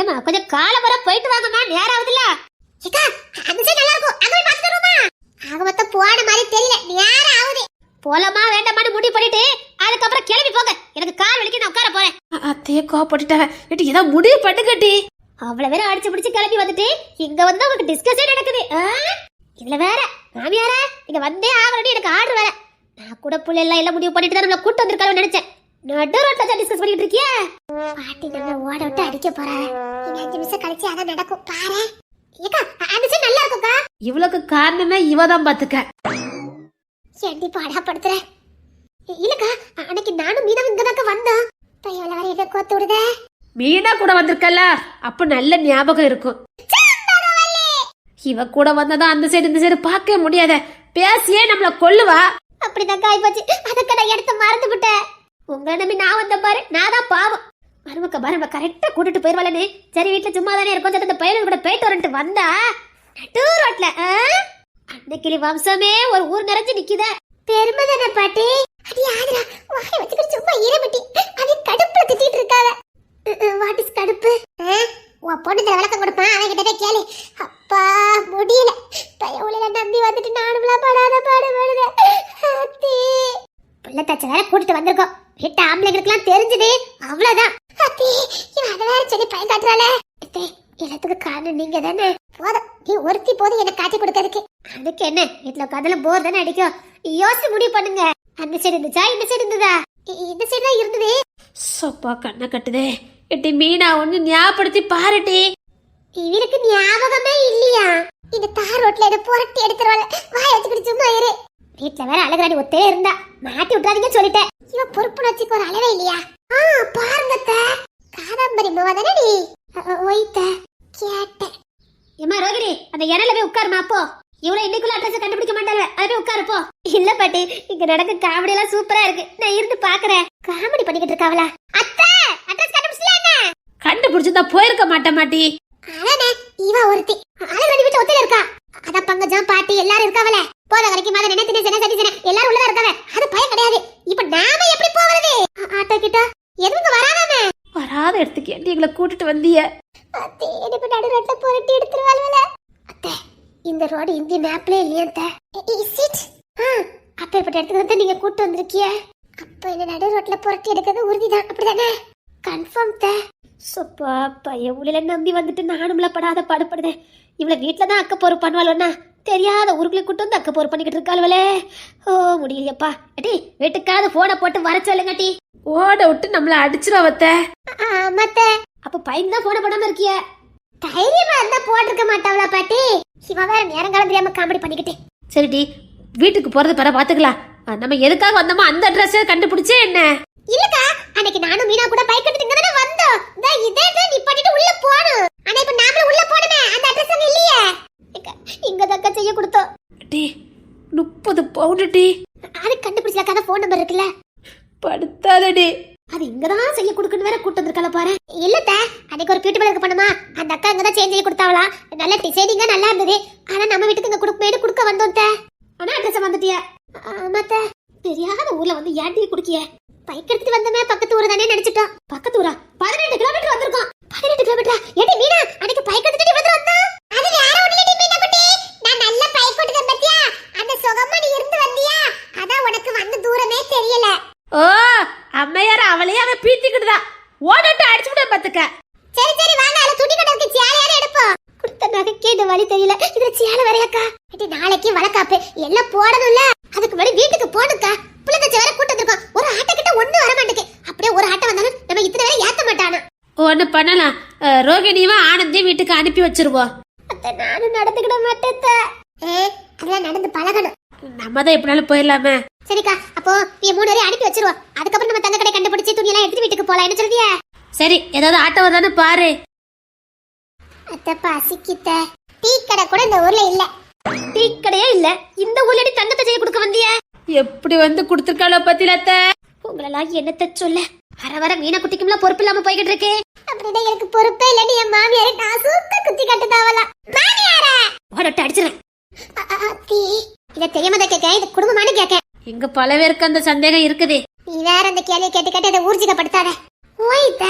ஏமா கொஞ்சம் காலம்பர போயிட்டு வாங்கம்மா, நேரம் ஆகுதுல. ஏக்கா அந்த சைடு நல்லா இருக்கும், அங்க போய் பார்த்துட்டு வருமா? ஆக மொத்தம் போன மாதிரி தெரியல, நேரம் ஆகுது. போலாமா வேண்டாமான்னு முடிவு பண்ணிட்டு அதுக்கப்புறம் கிளம்பி போங்க. எனக்கு கால் வலிக்கு, நான் உட்கார போறேன். அத்தையே கோபப்பட்டுட்டாங்க. ஏட்டி ஏதோ முடிவு பண்ணுங்கட்டி. அவ்வளவு வேற அடிச்சு பிடிச்சு கிளம்பி வந்துட்டு இங்க வந்து உங்களுக்கு டிஸ்கஷன் நடக்குது. இதுல வேற மாமியாரா இங்க வந்தே ஆகணும், எனக்கு ஆர்டர் வேற. நான் கூட புள்ள எல்லாம் முடிவு பண்ணிட்டு தான் நம்மள கூட்டு வந்திருக்காங்க நினைச்சேன். நடு ரோட்ல டிஸ்கஸ் பண்ணிட்டு இருக்கியா? பாட்டி நம்ம ஓட விட்டு அடிக்க போறாங்க. இன்னும் 5 நிமிஷம் கழிச்சு அதான் நடக்கும் பாரு. ஏக்கா அந்த சைடு நல்லா இருக்கும்க்கா. இவளுக்கு காரணமே இவதான் பாத்துக்க. ஏண்டி பாடா படுத்துற? இல்லக்கா அன்னைக்கு நானும் மீனாவும் இங்கதாக்க வந்தோம். பையல வர என்ன கோத்து விடுதே. மீனா கூட வந்திருக்கல, அப்ப நல்ல ஞாபகம் இருக்கும். இவ கூட வந்ததும் அந்த சைடு இந்த சைடு பார்க்க முடியாத, பேசியே நம்மள கொல்லுவா. அப்படிதான் காய் போச்சு. அதுக்கு நான் எடுத்து மறந்து விட்டேன். உங்களை நம்பி நான் வந்த பாரு, நான் தான் பாவம். மருமக்க பாரு கரெக்டா கூட்டிட்டு போயிருவாளே. சரி வீட்டுல சும்மா தானே இருக்கும், அந்த பையன் கூட போயிட்டு வரட்டு வந்தா நடு ரோட்ல அன்னைக்கிளி வம்சமே ஒரு ஊர் நிறைஞ்சு நிக்குத. பெருமை தானே பாட்டி. அது யாரா வாய் வச்சுக்கிட்டு சும்மா ஈரமட்டி அது கடுப்புல திட்டிட்டு இருக்காங்க. வாட் இஸ் கடுப்பு? உன் பொண்ணுல விளக்கம் கொடுப்பான், அவன் கிட்ட போய் கேளு. அப்பா முடியல, பையவுல நம்பி வந்துட்டு நானும்லாம் படாத பாடுபடுதேன். புள்ள தச்ச வேற கூட்டிட்டு வந்திருக்கோம். வீட்டு ஆம்பளைங்களுக்குலாம் தெரிஞ்சது அவ்வளவுதான். இவன் அதை வேற சொல்லி பயன் காட்டுறாளே. எல்லாத்துக்கும் காரணம் நீங்க தானே. போதும், நீ ஒருத்தி போதும் எனக்கு காட்டி கொடுக்கறதுக்கு. அதுக்கு என்ன, வீட்டுல உட்காந்துல போர் தானே அடிக்கும். யோசிச்சு முடிவு பண்ணுங்க. அந்த சைடு இருந்துச்சா இந்த சைடு இருந்ததா? இந்த சைடு தான் இருந்தது. சப்பா கண்ணை கட்டுதே. எட்டி மீனா ஒண்ணு ஞாபகப்படுத்தி பாருட்டி. இவளுக்கு ஞாபகமே இல்லையா? இந்த தார் ரோட்ல இதை புரட்டி எடுத்துருவாள். வாய் வச்சுக்கிட்டு சும்மா இரு. வீட்டுல வேற அழகாடி ஒத்தே இருந்தா மாட்டி விட்டுறாதீங்கன்னு சொல்லிட்டேன். இவன் பொறுப்பு வச்சுக்கு ஒரு அளவே இல்லையா? பாருங்க காதாம்பரி மாவா தானே நீ ஒய்த்த கேட்ட. ஏமா ரோகிணி, அந்த இடையில போய் உட்காருமா. அப்போ இவ்வளவு இன்னைக்குள்ள அட்ரஸ் கண்டுபிடிக்க மாட்டாங்க. அது போய் உட்காரு போ. இல்ல பாட்டி, இங்க நடக்க காமெடி எல்லாம் சூப்பரா இருக்கு, நான் இருந்து பாக்குறேன். காமெடி பண்ணிக்கிட்டு இருக்காவளா? அத்தை அட்ரஸ் கண்டுபிடிச்சல என்ன? கண்டுபிடிச்சிருந்தா போயிருக்க மாட்டேன். அதானே இவ ஒருத்தி அழகாடி வீட்டுல ஒத்தையில இருக்கா. அத பங்கஜம் பாட்டி எல்லாரும் இருக்காவல. போற வரைக்கும் மாதிரி நினைத்து சரி எல்லாரும் உள்ளதா இருக்காவ. அது பயம் கிடையாது. இப்ப நாம எப்படி போறது? ஆட்டோ கிட்ட எதுவும் வராதானே? வராத இடத்துக்கு ஏண்டி எங்களை கூட்டிட்டு வந்தீங்க? அத்தை எனக்கு நடு ரோட்ல புரட்டி எடுத்துருவாள்வல. அத்தை இந்த ரோடு இந்திய மேப்ல இல்லையா அத்தை? Is it? அப்பேற்பட்ட இடத்துக்கு வந்து நீங்க கூட்டு வந்திருக்கிய. அப்ப இந்த நடு ரோட்ல புரட்டி எடுக்கிறது உறுதிதான், அப்படிதானே? கன்ஃபார்ம் தே. சப்பா பையன் உள்ள நம்பி வந்துட்டு நானும்ல படாத பாடுபடுதேன். இவ்வளவு வீட்டுலதான் அக்க போர் பண்ணுவாள்வனா, தெரியாத ஊருக்குள்ளே கூட்டு வந்து அக்க போர் பண்ணிக்கிட்டு இருக்காள்வலே. ஓ முடியலையப்பா. அடி வீட்டுக்காவது போனை போட்டு வர சொல்லுங்கட்டி. ஓட விட்டு நம்மள அடிச்சிருவத்த. ஆமாத்த. அப்ப பையன் தான் போன போடாம இருக்கிய. தைரியமா இருந்தா போட்டிருக்க மாட்டாவளா பாட்டி? இவ வேற நேரங்காலம் தெரியாம காமெடி பண்ணிக்கிட்டு. சரிடி, வீட்டுக்கு போறது பிற பாத்துக்கலாம். நம்ம எதுக்காக வந்தோமோ அந்த அட்ரஸ் கண்டுபிடிச்சே என்ன? இல்லக்கா அன்னைக்கு நானும் மீனா கூட பைக் எடுத்து இங்க தானே வந்தோம். இதே தான் நீ பண்ணிட்டு உள்ள போணும். ஆனா இப்ப நாமளே உள்ள போணுமே, அந்த அட்ரஸ் அங்க இல்லையே. இங்க தக்க செய்ய கொடுத்தோம். டி 30 பவுண்ட் டி. அது கண்டுபிடிச்சல கதை போன் நம்பர் இருக்குல்ல. படுத்தாதடி. அது இங்கதான் செய்ய கொடுக்கணும் வேற கூட்டு வந்திருக்கல பாரு. இல்லத்த அன்னைக்கு ஒரு பியூட்டி பார்லருக்கு பண்ணுமா, அந்த அக்கா இங்க தான் சேஞ்ச் பண்ணி கொடுத்தாவளா. நல்ல டிசைனிங்கா நல்லா இருந்தது. ஆனா நம்ம வீட்டுக்கு இங்க குடுக்கமேடு குடுக்க வந்தோம் தே. ஆனா அட்ரஸ் வந்துட்டியா? ஆமாத்த. தெரியாத ஊர்ல வந்து ஏன்டி குடிக்கிய? பைக் எடுத்துட்டு வந்தமே பக்கத்து ஊர் தானே நினைச்சிட்டோம். பக்கத்து ஊரா? 18 கிலோமீட்டர் வந்திருக்கோம். 18 கிலோமீட்டரா? ஏடி மீனா அன்னைக்கு பைக் எடுத்துட்டு வந்து வந்தோம். அது வேற ஒண்ணுலடி மீனா குட்டி. நான் நல்ல பைக் ஓட்டுறேன் பத்தியா? அந்த சுகமா நீ இருந்து வந்தியா? அதான் உனக்கு வந்த தூரமே தெரியல. ஓ அம்மையார அவளையே அவ பீத்திக்கிட்டுதா. ஓடட்டு அடிச்சு விட பாத்துக்க. சரி சரி வாங்க, அல துணி கட்டறதுக்கு சேலையார எடுப்போம். குடுத்த நகைக்கே இந்த வழி தெரியல. இதுல சேலை வரையாக்கா. அடி நாளைக்கு வளக்காப்பு எல்லாம் போடணும்ல. அதுக்கு முன்னாடி வீட்டுக்கு போணுக்கா. புள்ளதச்ச வேற கூட்டி வந்திருக்கோம். ஒரு ஆட்ட கிட்ட ஒண்ணு வர மாட்டேங்குது. அப்படியே ஒரு ஆட்ட வந்தாலும் நம்ம இத்தனை வேற ஏத்த மாட்டானா. ஒண்ணு பண்ணலாம், ரோகிணியவா ஆனந்தையும் வீட்டுக்கு அனுப்பி வச்சிருவோம். அத்தை நானும் நடந்துக்கிட மாட்டேன். அதெல்லாம் நடந்து பழகணும். நம்ம தான் எப்படினாலும் போயிடலாமே. சரிக்கா, அப்போ நீ 3 வரை அனுப்பி வச்சிருவோம். அதுக்கப்புறம் நம்ம தங்க கடை கண்டுபிடிச்சு துணியெல்லாம் எடுத்து வீட்டுக்கு போலாம். என்ன சொல்றியா? சரி, ஏதாவது ஆட்டோ வருதான்னு பாரு. அத்தை பசிக்கிட்ட. டீ கடை கூட இந்த ஊர்ல இல்ல. டீ கடையே இல்ல. இந்த ஊர்லடி தங்கத்தை செய்ய கொடுக்க வந்தியா? எப்படி வந்து குடுத்துருக்காளோ பத்திலத்த. உங்களெல்லாம் என்னத்த சொல்ல. வர வர மீனா குட்டிக்கும்ல பொறுப்பு இல்லாம போய்கிட்டு இருக்கு. அப்படின்னா எனக்கு பொறுப்பே இல்ல. என் மாமியாரை நான் சூப்பர் குத்தி கட்டுதாவல. மாமியாரா ஓடட்டு அடிச்சிரேன். இத தெரியாம கேட்க, இது குடும்பமான கேட்க. இங்க பல பேருக்கு அந்த சந்தேகம் இருக்குது. நீ வேற அந்த கேள்வி கேட்டு கேட்டு அதை ஊர்ஜிதப்படுத்தாத. ஓய்த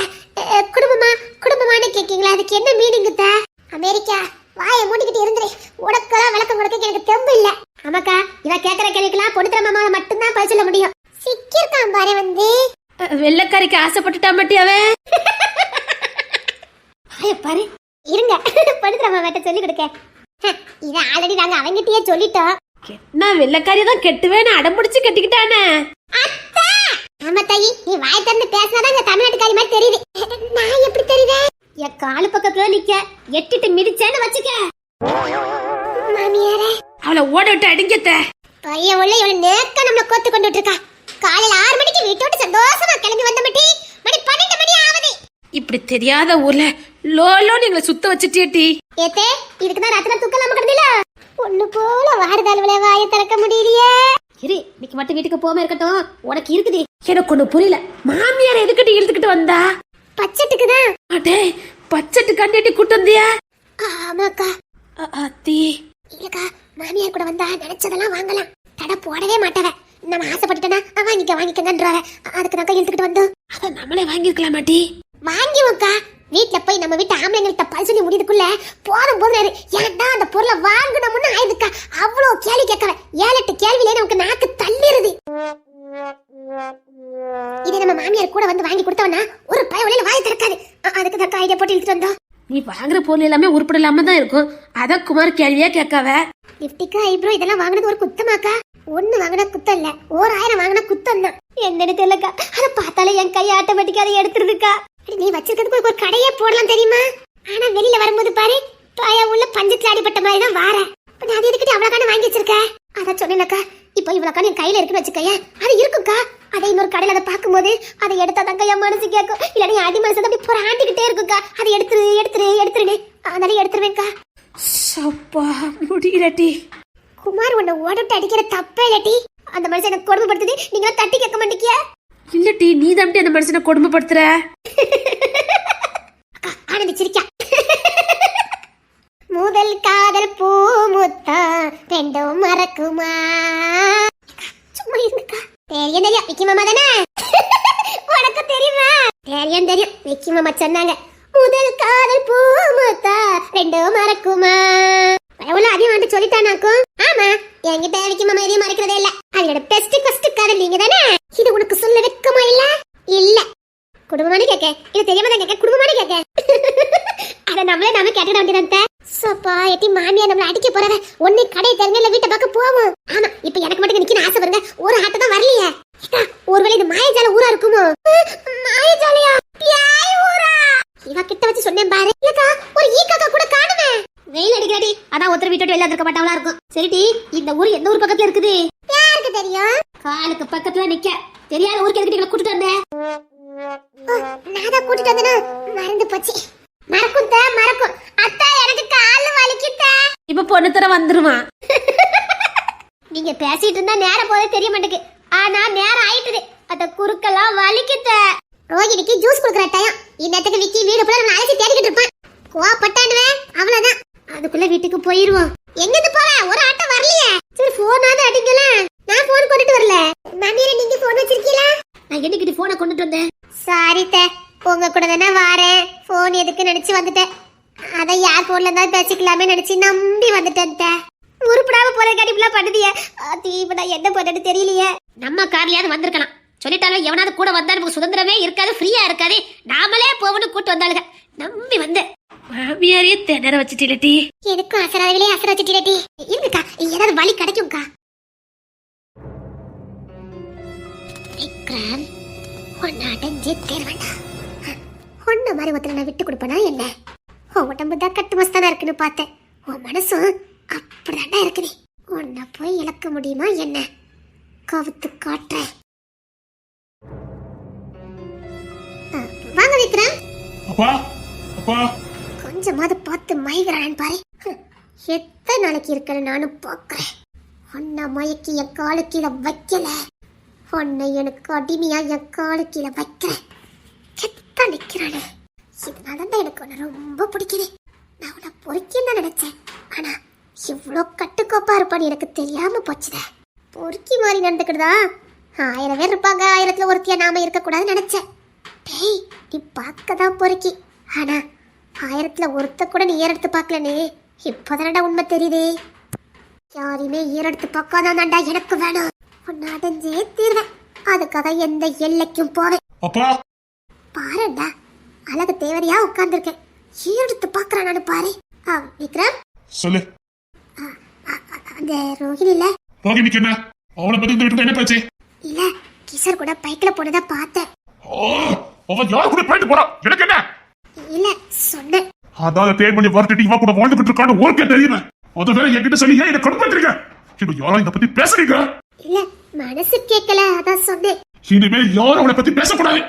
குடும்பமா குடும்பமானு கேக்கீங்களா? அதுக்கு என்ன மீனிங் த? அமெரிக்கா வாயை மூடிக்கிட்டு இருந்துரு. உனக்கெல்லாம் விளக்கம் கொடுக்க எனக்கு தெம்பு இல்ல. ஆமாக்கா, இவ கேக்குற கேள்விக்கெல்லாம் பொடுத்துற மாமாவை மட்டும்தான் பதில் சொல்ல முடியும். சிக்கிருக்கான் பாரு வந்து. வெள்ளக்காரிக்கு ஆசைப்பட்டுட்டா மாட்டி அவன். பாரு இருங்க, பொடுத்துற மாமாட்ட சொல்லி கொடுக்க. இத ஆல்ரெடி நாங்க அவங்கிட்டயே சொல்லிட்டோம். நான் வெள்ளக்காரி தான் கெட்டுவேன்னு அடம்பிடிச்சு கட்டிக்கிட்டானே. ஆமா தாயி, நீ வாய் திறந்து பேசினாதான் இந்த தமிழ்நாட்டுக்காரி மாதிரி தெரியுது. நான் எப்படி தெரியுது? என் காலு பக்கத்துல நிக்க எட்டிட்டு மிதிச்சேன்னு வச்சுக்க. மாமியாரே, அவளை ஓட விட்டு அடிங்கத்த. பையன் உள்ள இவளை நேக்க நம்மள கோத்து கொண்டு இருக்கா. காலையில 6 மணிக்கு வீட்டை விட்டு சந்தோஷமா கிளம்பி வந்த மட்டி மணி 12 மணி ஆகுது. இப்படி தெரியாத ஊர்ல லோலோ நீங்களை சுத்த வச்சுட்டேட்டி. ஏத்தே, இதுக்குதான் ராத்திரி தூக்கலாம் கிடந்தில. ஒண்ணு போல வாடுதாளுவள வாயை திறக்க முடியலையே. இரு, இன்னைக்கு மட்டும் வீட்டுக்கு போகாம இருக்கட்டும், உனக்கு இருக்குது. எனக்கு ஒண்ணு புரியல, மாமியார் எதுக்கிட்டு இழுத்துக்கிட்டு வந்தா? பச்சட்டுக்குதான். அடே, பச்சட்டு கண்டிட்டு கூட்டு வந்தியா? ஆமாக்கா. அத்தி இல்லக்கா, மாமியார் கூட வந்தா நினைச்சதெல்லாம் வாங்கலாம், தடை போடவே மாட்டவ. நம்ம ஆசைப்பட்டுட்டேன்னா வாங்கிக்கங்கன்றவ. அதுக்கு தான் இழுத்துக்கிட்டு வந்தோம். அத நம்மளே வாங்கிருக்கலாம் மாட்டி. வாங்கிவோக்கா. வீட்டுல போய் நம்ம வீட்டு ஆம்பளைங்கள்ட்ட பல் சொல்லி முடியுதுக்குள்ள போதும் போதும். ஏன்டா அந்த பொருளை வாங்கணும்னு ஆயிடுக்கா. அவ்வளவு கேள்வி கேட்கற. 7-8 கேள்வியிலே நமக்கு நாக்கு தள்ளிருது. இது நம்ம மாமியார் கூட வந்து வாங்கி கொடுத்தவனா ஒரு பயவலையில வாய் திறக்காது. அதுக்கு தக்க ஐடியா போட்டு இழுத்துட்டு வந்தோம். நீ வாங்குற பொருள் எல்லாமே உருப்படலாம தான் இருக்கும். அத குமார் கேள்வியா கேட்காவ. லிப்டிக்கா, ஐப்ரோ இதெல்லாம் வாங்கினது ஒரு குத்தமாக்கா? ஒண்ணு வாங்கினா குத்தம் இல்ல, 1000 வாங்கினா குத்தம் தான். என்னன்னு தெரியலக்கா, அதை பார்த்தாலே என் கை ஆட்டோமேட்டிக்கா அதை எடுத்துருக்கா. நீ வச்சிருக்கிறதுக்கு ஒரு கடையே போடலாம் தெரியுமா? ஆனா வெளியில வரும்போது பாரு, பாயா உள்ள பஞ்சத்துல அடிப்பட்ட மாதிரி தான் வார. அது எதுக்கிட்டு அவ்வளவு வாங்கி வச்சிருக்க? அத சொன்னேனக்கா. இப்போ இவ்வளவு என் கையில இருக்குன்னு வச்சுக்கைய, அது இருக்குக்கா. அதை இன்னொரு கடையில அதை பார்க்கும்போது அதை எடுத்தாதான் என் மனசு கேட்கும். இல்ல நீ அடி மனசு அப்படி போராண்டிக்கிட்டே இருக்குக்கா. அதை எடுத்துருன்னு அதனால எடுத்துருவேன்க்கா. சப்பா முடியலட்டி. குமார் உன்னை ஓடவிட்டு அடிக்கிற தப்பே இல்லட்டி. அந்த மனுஷன் எனக்கு கொடுமைப்படுத்துது, நீங்க தட்டி கேட்க மாட்டீங்க. இல்லட்டி, நீ தான் அந்த மனுஷனை கொடுமைப்படுத்துற. ஆனந்தி சிரிக்கா. முதல் காதல் பூ முத்தா ரெண்டும் மறக்குமா? சும்மா இருங்கக்கா. தெரியும் விக்கி மாமா தானே? உனக்கு தெரியுமா? தெரியும் விக்கி மாமா சொன்னாங்க. முதல் காதல் பூ முத்தா ரெண்டும் மறக்குமா? எவ்வளவு அதிகம் வந்து சொல்லிட்டானாக்கும். ஆமா, என்கிட்ட விக்கி மாமா எதையும் மறைக்கிறதே இல்ல. அவங்களோட பெஸ்ட் காதல் நீங்க தானே? இது உனக்கு சொல்ல வெக்கமா இல்ல? இல்ல. குடும்பமான கேக்க, இது தெரியாம தான் கேக்க. குடும்பமான கேக்க. அத நாம கேட்டுட வேண்டியதான். சோப்பா எட்டி மாமியா நம்மள அடிக்க போறவ. ஒண்ணு கடை தெருங்கல வீட்டை பக்கம் போவோம். ஆமா, இப்ப எனக்கு மட்டும் நிக்கிற ஆசை வருங்க. ஒரு ஆட்ட தான் வரலையே. ஒருவேளை இது மாயஜால ஊரா இருக்குமோ? மாயஜாலியா? யாய் ஊரா? இவ கிட்ட வச்சு சொன்னேன் பாரு. ஏக்கா, ஒரு ஈக்காக்கா கூட காணுமே. வெயில் அடிக்கடி, அதான் ஒருத்தர் வீட்டோட வெளியே இருக்க மாட்டாவளா இருக்கும். சரிடி, இந்த ஊர் எந்த ஊர் பக்கத்துல இருக்குது? யாருக்கு தெரியும்? காலுக்கு பக்கத்துல நிக்க தெரியாத ஊருக்கு எதுக்கு நீங்க கூட்டிட்டு வந்தேன்? நான் தான் கூட்டிட்டு வந்தேனா? மறந்து போச்சு. மறக்கும் அத்தா, எனக்கு கால் வலிக்குதா. இப்ப பொண்ணு தர வந்துருவான். நீங்க பேசிட்டு இருந்தா நேரம் போதே தெரிய மாட்டேங்குது. ஆனா நேரம் ஆயிட்டுது. அத குறுக்கெல்லாம் வலிக்குத. ரோகிணிக்கு ஜூஸ் குடுக்குற டைம். இன்னத்துக்கு விக்கி வீடு ஃபுல்லா நம்ம அழைச்சி தேடிக்கிட்டு இருப்பான். கோவப்பட்டானுவே, அவ்வளவுதான். அதுக்குள்ள வீட்டுக்கு போயிருவோம். எங்கிருந்து போற? ஒரு ஆட்டம் வரலையே. சரி, போனாவது அடிக்கல. நான் போன் கொண்டுட்டு வரல. மாமியாரே, நீங்க போன் வச்சிருக்கீங்களா? நான் என்னைக்கு போனை கொண்டுட்டு வந்தேன். சாரி தே, உங்க கூட தானே வாரேன். போன் எதுக்கு நினைச்சு வந்துட்டேன். அத யார் போன்ல இருந்தாலும் பேசிக்கலாமே நினைச்சு நம்பி வந்துட்டேன். உருப்படாம போற கடிப்புலாம் பண்ணுதிய. இப்ப நான் என்ன பண்ணு தெரியலையே. நம்ம கார்லயாவது வந்திருக்கலாம். சொல்லிட்டாலும் எவனாவது கூட வந்தா நமக்கு சுதந்திரமே இருக்காது, ஃப்ரீயா இருக்காது. நாமளே போகணும் கூட்டு வந்தாளுங்க. நம்பி மாமியாரையே திணற வச்சுட்டீலட்டி. எனக்கும் அசராதவிலே அசர வச்சுட்டீலட்டி. இருக்குக்கா, ஏதாவது வழி கிடைக்கும்க்கா. விக்ரம், உன்னை அடைஞ்சே தேர்வேண்டா. உன்ன மாதிரி ஒருத்தர் நான் விட்டு கொடுப்பேனா என்ன? உன் உடம்பு தான் கட்டு மஸ்தானா இருக்குன்னு பார்த்தேன். உன் மனசும் அப்படிதாண்டா இருக்குது. உன்னை போய் இழக்க முடியுமா என்ன? கவுத்து காட்டுறேன். வாங்க விக்ரம். அப்பா அப்பா, கொஞ்சமாவது பார்த்து மயக்கிறான் பாரு. எத்தனை நாளைக்கு இருக்கிற நானும் பார்க்கிறேன். உன்னை மயக்கி என் காலு கீழே வைக்கல. உன்னை எனக்கு அடிமையா என் காலு கீழே வைக்கிறேன். கெத்தா நிக்கிறானே. இதனாலதான் எனக்கு உன்னை ரொம்ப பிடிக்குது. நான் உன்னை பொறுக்கின்னு தான் நினைச்சேன். ஆனா இவ்வளோ கட்டுக்கோப்பா இருப்பான்னு எனக்கு தெரியாம போச்சுத. பொறுக்கி மாதிரி நடந்துக்கிட்டுதா 1000 பேர் இருப்பாங்க. 1000த்துல ஒருத்தியா நாம இருக்க கூடாதுன்னு நினைச்சேன். டேய் நீ பார்க்க தான் பொறுக்கி, ஆனா 1000ல் ஒருத்த கூட நீ ஏறெடுத்து பார்க்கலனே. இப்போதானடா உண்மை தெரியுது. யாரையுமே ஏறெடுத்து பார்க்காதான்டா எனக்கு வேணும். உன்னை அடைஞ்சே தீர்வேன். அதுக்காக எந்த எல்லைக்கும் போவேன். அப்பா பாருடா, அழகு தேவதையா உட்கார்ந்துருக்கேன். ஏறெடுத்து பார்க்கறான் நானு பாரு. விக்ரம், சொல்லு. அந்த ரோஹிணில ரோகிணிக்கு என்ன? அவளை பத்தி இந்த வீட்டுல என்ன பேச்சு? இல்ல, கிஷோர் கூட பைக்ல போனதா பார்த்தேன். அவன் யாரு கூட போயிட்டு போறான்? எனக்கு என்ன? இல்ல சொன்னேன். அதான் தேன் பண்ணி வரட்டு இவன் கூட வாழ்ந்துகிட்டு இருக்கான்னு ஓகே தெரியுமே. அது வேற என்கிட்ட சொல்லி ஏன் இதை கொடுத்துருக்கீங்க? இப்ப யாரும் இதை பத்தி பேசுறீங்க? இல்ல, மனசு கேட்கல, அதான் சொன்னேன். இனிமேல் யாரும் அவளை பத்தி பேசக்கூடாது.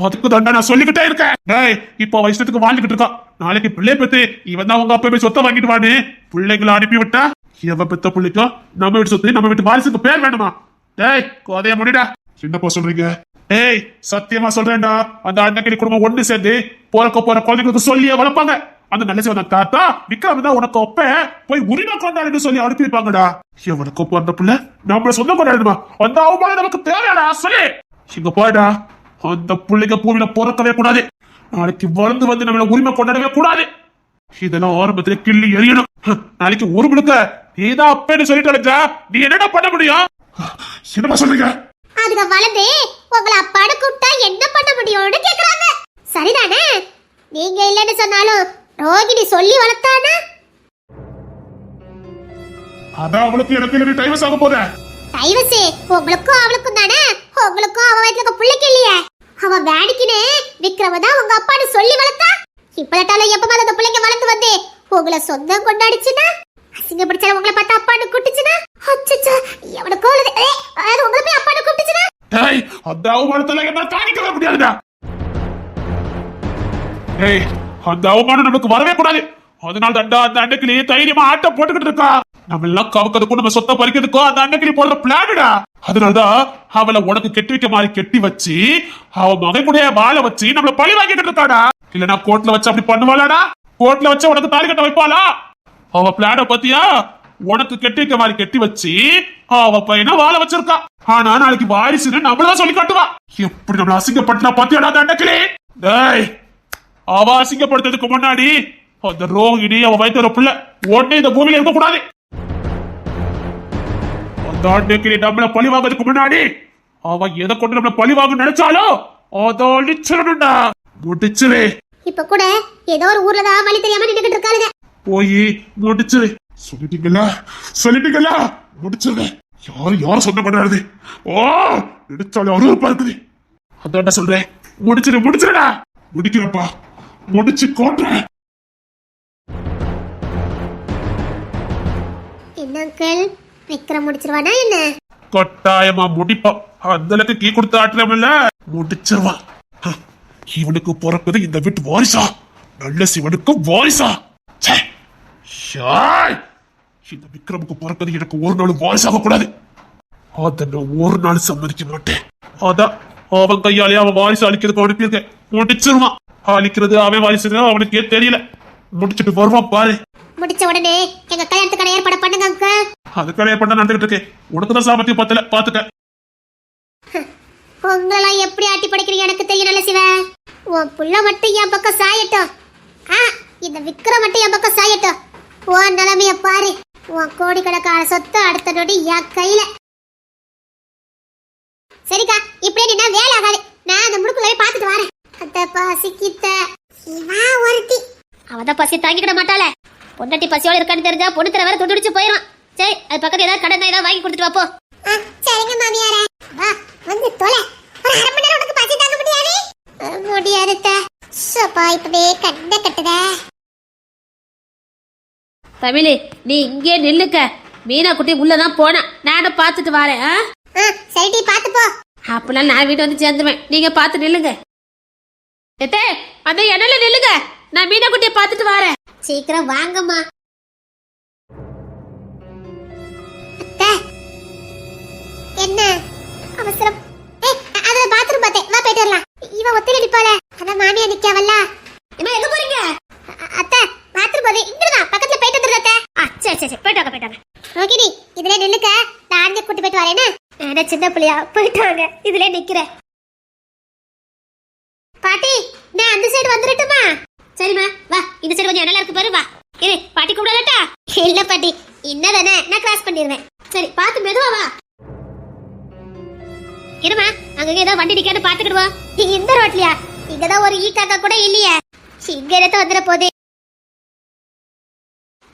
அதுக்கு தாண்டா நான் சொல்லிக்கிட்டே இருக்கேன். டேய், இப்போ அவ இஷ்டத்துக்கு வாழ்ந்துகிட்டு இருக்கா. நாளைக்கு பிள்ளை பெத்து இவன் தான் உங்க அப்பா போய் சொத்தை வாங்கிட்டு வான்னு பிள்ளைங்களை அனுப்பி விட்டா இவ பெத்த பிள்ளைக்கும் நம்ம வீட்டு சொத்து நம்ம வீட்டு வாரிசுக்கு பேர் வேணுமா? டேய், கோதைய முடிடா. என்னப்பா சொல்றீங்க? ஏய், சத்தியமா சொல்றேன்டா, அந்த அண்ணக்கிளி குடும்பம் ஒண்ணு சேர்ந்து போறக்க போற குழந்தைங்களுக்கு சொல்லியே வளர்ப்பாங்க. அந்த நல்ல சிவன தாத்தா விக்ரம் தான் உனக்கு ஒப்ப போய் உரிமை கொண்டாடுன்னு சொல்லி அனுப்பி வைப்பாங்கடா. எவனுக்கு பிறந்த பிள்ளை நம்மள சொந்தம் கொண்டாடுமா? அந்த அவமானம் நமக்கு தேவையாடா? சொல்லி இங்க போயிடா. அந்த பிள்ளைங்க பூமியில பிறக்கவே கூடாது. நாளைக்கு வளர்ந்து வந்து நம்மள உரிமை கொண்டாடவே கூடாது. இதெல்லாம் ஆரம்பத்துல கிள்ளி எறியணும். நாளைக்கு ஒரு முழுக்க நீதான் அப்பேன்னு சொல்லிட்டு நீ என்னடா பண்ண முடியும்? என்னமா சொல்றீங்க? அதுக வளர்ந்து உங்களை அப்பாடு கூப்பிட்டா என்ன பண்ண முடியும்னு கேக்குறாங்க. சரிதானே? நீங்க இல்லன்னு சொன்னாலும் ரோகிணி சொல்லி வளர்த்தானா? அதான் அவளுக்கு எனக்கு டைவர்ஸ் ஆக போத. டைவர்ஸ் உங்களுக்கும் அவளுக்கும் தானே? உங்களுக்கும் அவ வயித்துல பிள்ளைக்கு இல்லையே. அவ வேடிக்கினே விக்ரம தான் உங்க அப்பான்னு சொல்லி வளர்த்தா. இப்பதால எப்பமா அந்த பிள்ளைங்க வளர்ந்து வந்து உங்களை சொந்தம் கொண்டாடிச்சுன்னா, அசிங்க பிடிச்சா உங்களை பார்த்தா அப்பான்னு கூப்பிட்டுச்சுன்னா, அச்சச்சோ எவனுக்கோ அது உங்களை போய் அப்பான்னு கூப்பிட்டுச்சுன்னா, டேய், அந்த அவமானத்துல என்ன தாங்கிக்கவே முடியாதுடா. டேய், அந்த அவமானம் நமக்கு வரவே கூடாது. அதனால தண்டா அந்த அண்ணக்கிளி தைரியமா ஆட்டம் போட்டுக்கிட்டு இருக்கா. நம்ம எல்லாம் கவுக்கிறதுக்கும் நம்ம சொத்தை பறிக்கிறதுக்கும் அந்த அண்ணக்கிளி போடுற பிளானுடா. அதனாலதான் அவளை உனக்கு கெட்டி வைக்க மாதிரி கெட்டி வச்சு அவ மகன் கூட வாழ வச்சு நம்மள பழி வாங்கிட்டு இருக்காடா. இல்லனா கோர்ட்ல வச்சு அப்படி பண்ணுவாளாடா? கோர்ட்ல வச்சு உனக்கு தாலி கட்ட வைப்பாளா? அவ பிளான பத்தியா? உனக்கு கெட்டி வைக்க மாதிரி கெட்டி வச்சு அவ பையனை வாழ வச்சிருக்கா. ஆனா நாளைக்கு வாரிசுன்னு நம்மளதான் சொல்லி காட்டுவா. எப்படி நம்மள அசிங்கப்படுத்தினா பாத்தியாடா அந்த அண்ணக்கிளி? டேய், அவ அசிங்கப்படுத்துறதுக்கு முன்னாடி அந்த ரோஹிணி அவ வயிற்று பிள்ளை உடனே இந்த பூமியில இருக்க கூடாது. அந்த அண்ணக்கிளி நம்மள பழி வாங்கிறதுக்கு முன்னாடி அவ எதை கொண்டு நம்மள பழி வாங்க நினைச்சாலோ அதை அழிச்சிடணும்டா. முடிச்சுவே. இப்ப கூட ஏதோ ஒரு ஊர்ல தான் வழி தெரியாம நின்னுகிட்டு இருக்காளுங்க. போய் முடிச்சுவே. சொல்லிட்டீங்களா? சொல்லிட்டீங்களா? முடிச்சுவே. யாரும் சொந்த கொண்டாடுது. ஓ, நினைச்சாலும் அருவருப்பா இருக்குது. அதான் சொல்றேன், முடிச்சிருடா. முடிக்கிறப்பா, முடிச்சு கோட்டுறேன். என்ன அங்கிள், விக்ரம் முடிச்சிருவானா என்ன? கட்டாயமா முடிப்பான். அந்த அளவுக்கு கீ கொடுத்து ஆட்டல முடிச்சிருவான். இவனுக்கு பிறக்குது இந்த வீட்டு வாரிசா? நல்ல சிவனுக்கு வாரிசா? இந்த விக்ரமுக்கு பிறக்குது எனக்கு ஒரு நாள் வாரிசாக கூடாது. அத நான் ஒரு நாள் சம்மதிக்க மாட்டேன். அதான் அவன் கையாலே அவன் வாரிசு அழிக்கிறதுக்கு அனுப்பியிருக்கேன். முடிச்சிருவான். அழிக்கிறது அவன் வாரிசு அவனுக்கே தெரியல. முடிச்சிட்டு வருவான் பாரு. முடிச்ச உடனே எங்க கல்யாணத்துக்கான ஏற்பாடு பண்ணுங்க அங்கிள். அதுக்கான ஏற்பாடு நடந்துகிட்டு இருக்கேன். உனக்குதான் சாமர்த்தியம் பத்தல, பாத்துக்க. உங்களெல்லாம் எப்படி ஆட்டி படிக்கிறீங்க எனக்கு தெரியும் நல்ல சிவ. உன் புள்ள மட்டும் என் பக்கம் சாயட்டும். இந்த விக்ரம் மட்டும் என் பக்கம் சாயட்டும். உன் நிலைமைய பாரு. உன் கோடிக்கணக்கான சொத்து அடுத்த நொடி என் கையில. சரிக்கா, இப்படியே நின்னா வேலை ஆகாது. நான் அந்த முடுக்குள்ள போய் பார்த்துட்டு வரேன். அத்த பசிக்கிட்ட இவா ஒருத்தி. அவதான் பசி தாங்கிக்கிட மாட்டாள. பொண்டாட்டி பசியோட இருக்கான்னு தெரிஞ்சா பொண்ணு தர வேற துடிச்சு போயிடும். சரி, அது பக்கத்துல ஏதாவது கடன் ஏதாவது வாங்கி கொடுத்துட்டு வாப்போ. சரிங்க மாமியாரே, வா வந்து தொலை. ஒரு அரை மணி நேரம் உனக்கு பசி தாங்க முடியாது? முடியாது. சப்பா இப்பவே கண்ண கட்டுத. தமிழி, நீ இங்கே நில்லுக்க. மீனா குட்டி உள்ளதான் போனா, நானும் பாத்துட்டு வரேன். சரிடி, பாத்து போ. அப்பெல்லாம் நான் வீட்டு வந்து சேர்ந்துவேன். நீங்க பாத்து நில்லுங்க. எத்தே, அந்த இடையில நில்லுங்க. நான் மீனா குட்டியை பாத்துட்டு வரேன். சீக்கிரம் வாங்கம்மா. என்ன அவசரம்? அதுல பாத்ரூம் பார்த்தேன், வா போயிட்டு வரலாம். இவ ஒத்தில நிப்பாளே, அதான் மாமியா நிக்காவல்ல. அம்மா எங்க போறீங்க? அத்தை, பாத்ரூம் போதே இங்கதான் பக்கத்துல போயிட்டு வந்துரு அத்தை. சரி போயிட்டாங்க. ரோகிணி, இதுல நில்லுக்க, நான் கூட்டி போயிட்டு வரேன்னு. சின்ன பிள்ளையா போயிட்டாங்க, இதுல நிக்கிறேன். பாட்டி நான் அந்த சைடு வந்துடட்டுமா? சரிம்மா வா, இந்த சைடு கொஞ்சம் நல்லா இருக்கு பாரு, வா. இரு பாட்டி கூப்பிடலட்டா? இல்ல பாட்டி இன்னதானே நான் கிராஸ் பண்ணிடுவேன். சரி பார்த்து மெதுவா வா. இருமா, அங்க ஏதாவது வண்டி நிக்கான்னு பாத்துக்கிடுவா. இந்த ரோட்லயா? இங்கதான் ஒரு ஈ காக்கா கூட இல்லையே. இங்க இடத்த வந்துட போதே.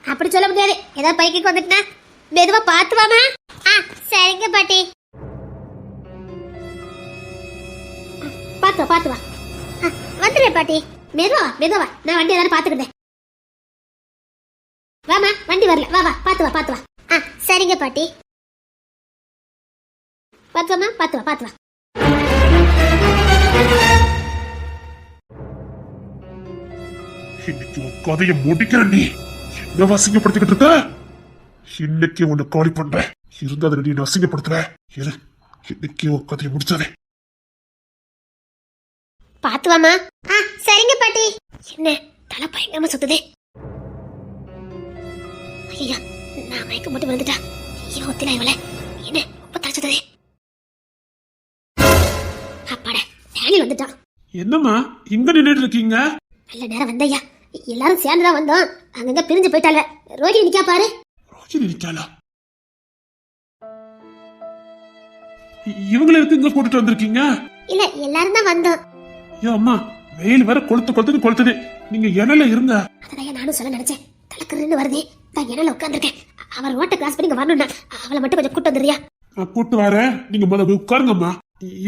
அப்படி சொல்ல முடியாது, ஏதாவது பைக்கு வந்துட்டுனா மெதுவா பார்த்து வாமா. சரிங்க பாட்டி. பார்த்து வா. வந்துடுறேன் பாட்டி. மெதுவா நான் வண்டி ஏதாவது பாத்துக்கிட்டேன். வாமா, வண்டி வரல, வா பார்த்து வா. சரிங்க பாட்டி. பார்த்து வா. இன்னைக்கு உன் கதையை முடிக்கிற நீ என்ன அசிங்கப்படுத்திக்கிட்டு இருக்க? இன்னைக்கு உன்னை காலி பண்றேன். இருந்தா நீ அசிங்கப்படுத்துற. இன்னைக்கு உன் கதையை முடிச்சாதே. பார்த்து வாமா. சரிங்க பாட்டி. என்ன தலை பயங்கரமா சுத்துதே. ஐயா, நான் மயக்கம் மட்டும் வந்துட்டா இவன் ஒத்தில இவள என்ன ரொம்ப தலை சுத்துதே. அப்பாட, டேனி வந்துட்டான். என்னம்மா இங்க நின்னுட்டு இருக்கீங்க? நல்ல நேரம் வந்தையா, எல்லாரும் சேர்ந்துதான் வந்தோம். அங்கங்க பிரிஞ்சு போயிட்டால. ரோஹிணி நிக்கா பாரு. ரோஹிணி நிக்காளா? இவங்களை இருக்கு இங்க கூட்டிட்டு வந்திருக்கீங்க? இல்ல எல்லாரும் தான் வந்தோம். ஏன் அம்மா, வெயில் வேற கொளுத்துது. நீங்க இணையில இருங்க. அதான் நானும் சொல்ல நினைச்சேன். தலைக்கருன்னு வருதே, நான் இணையில உட்காந்துருக்கேன். அவர் ரோட்டை கிராஸ் பண்ணி வரணும்னா அவளை மட்டும் கொஞ்சம் கூட்டு வந்துடுறியா? நான் கூட்டு வரேன். நீங்க முதல்ல போய் உட்காருங்கம்மா.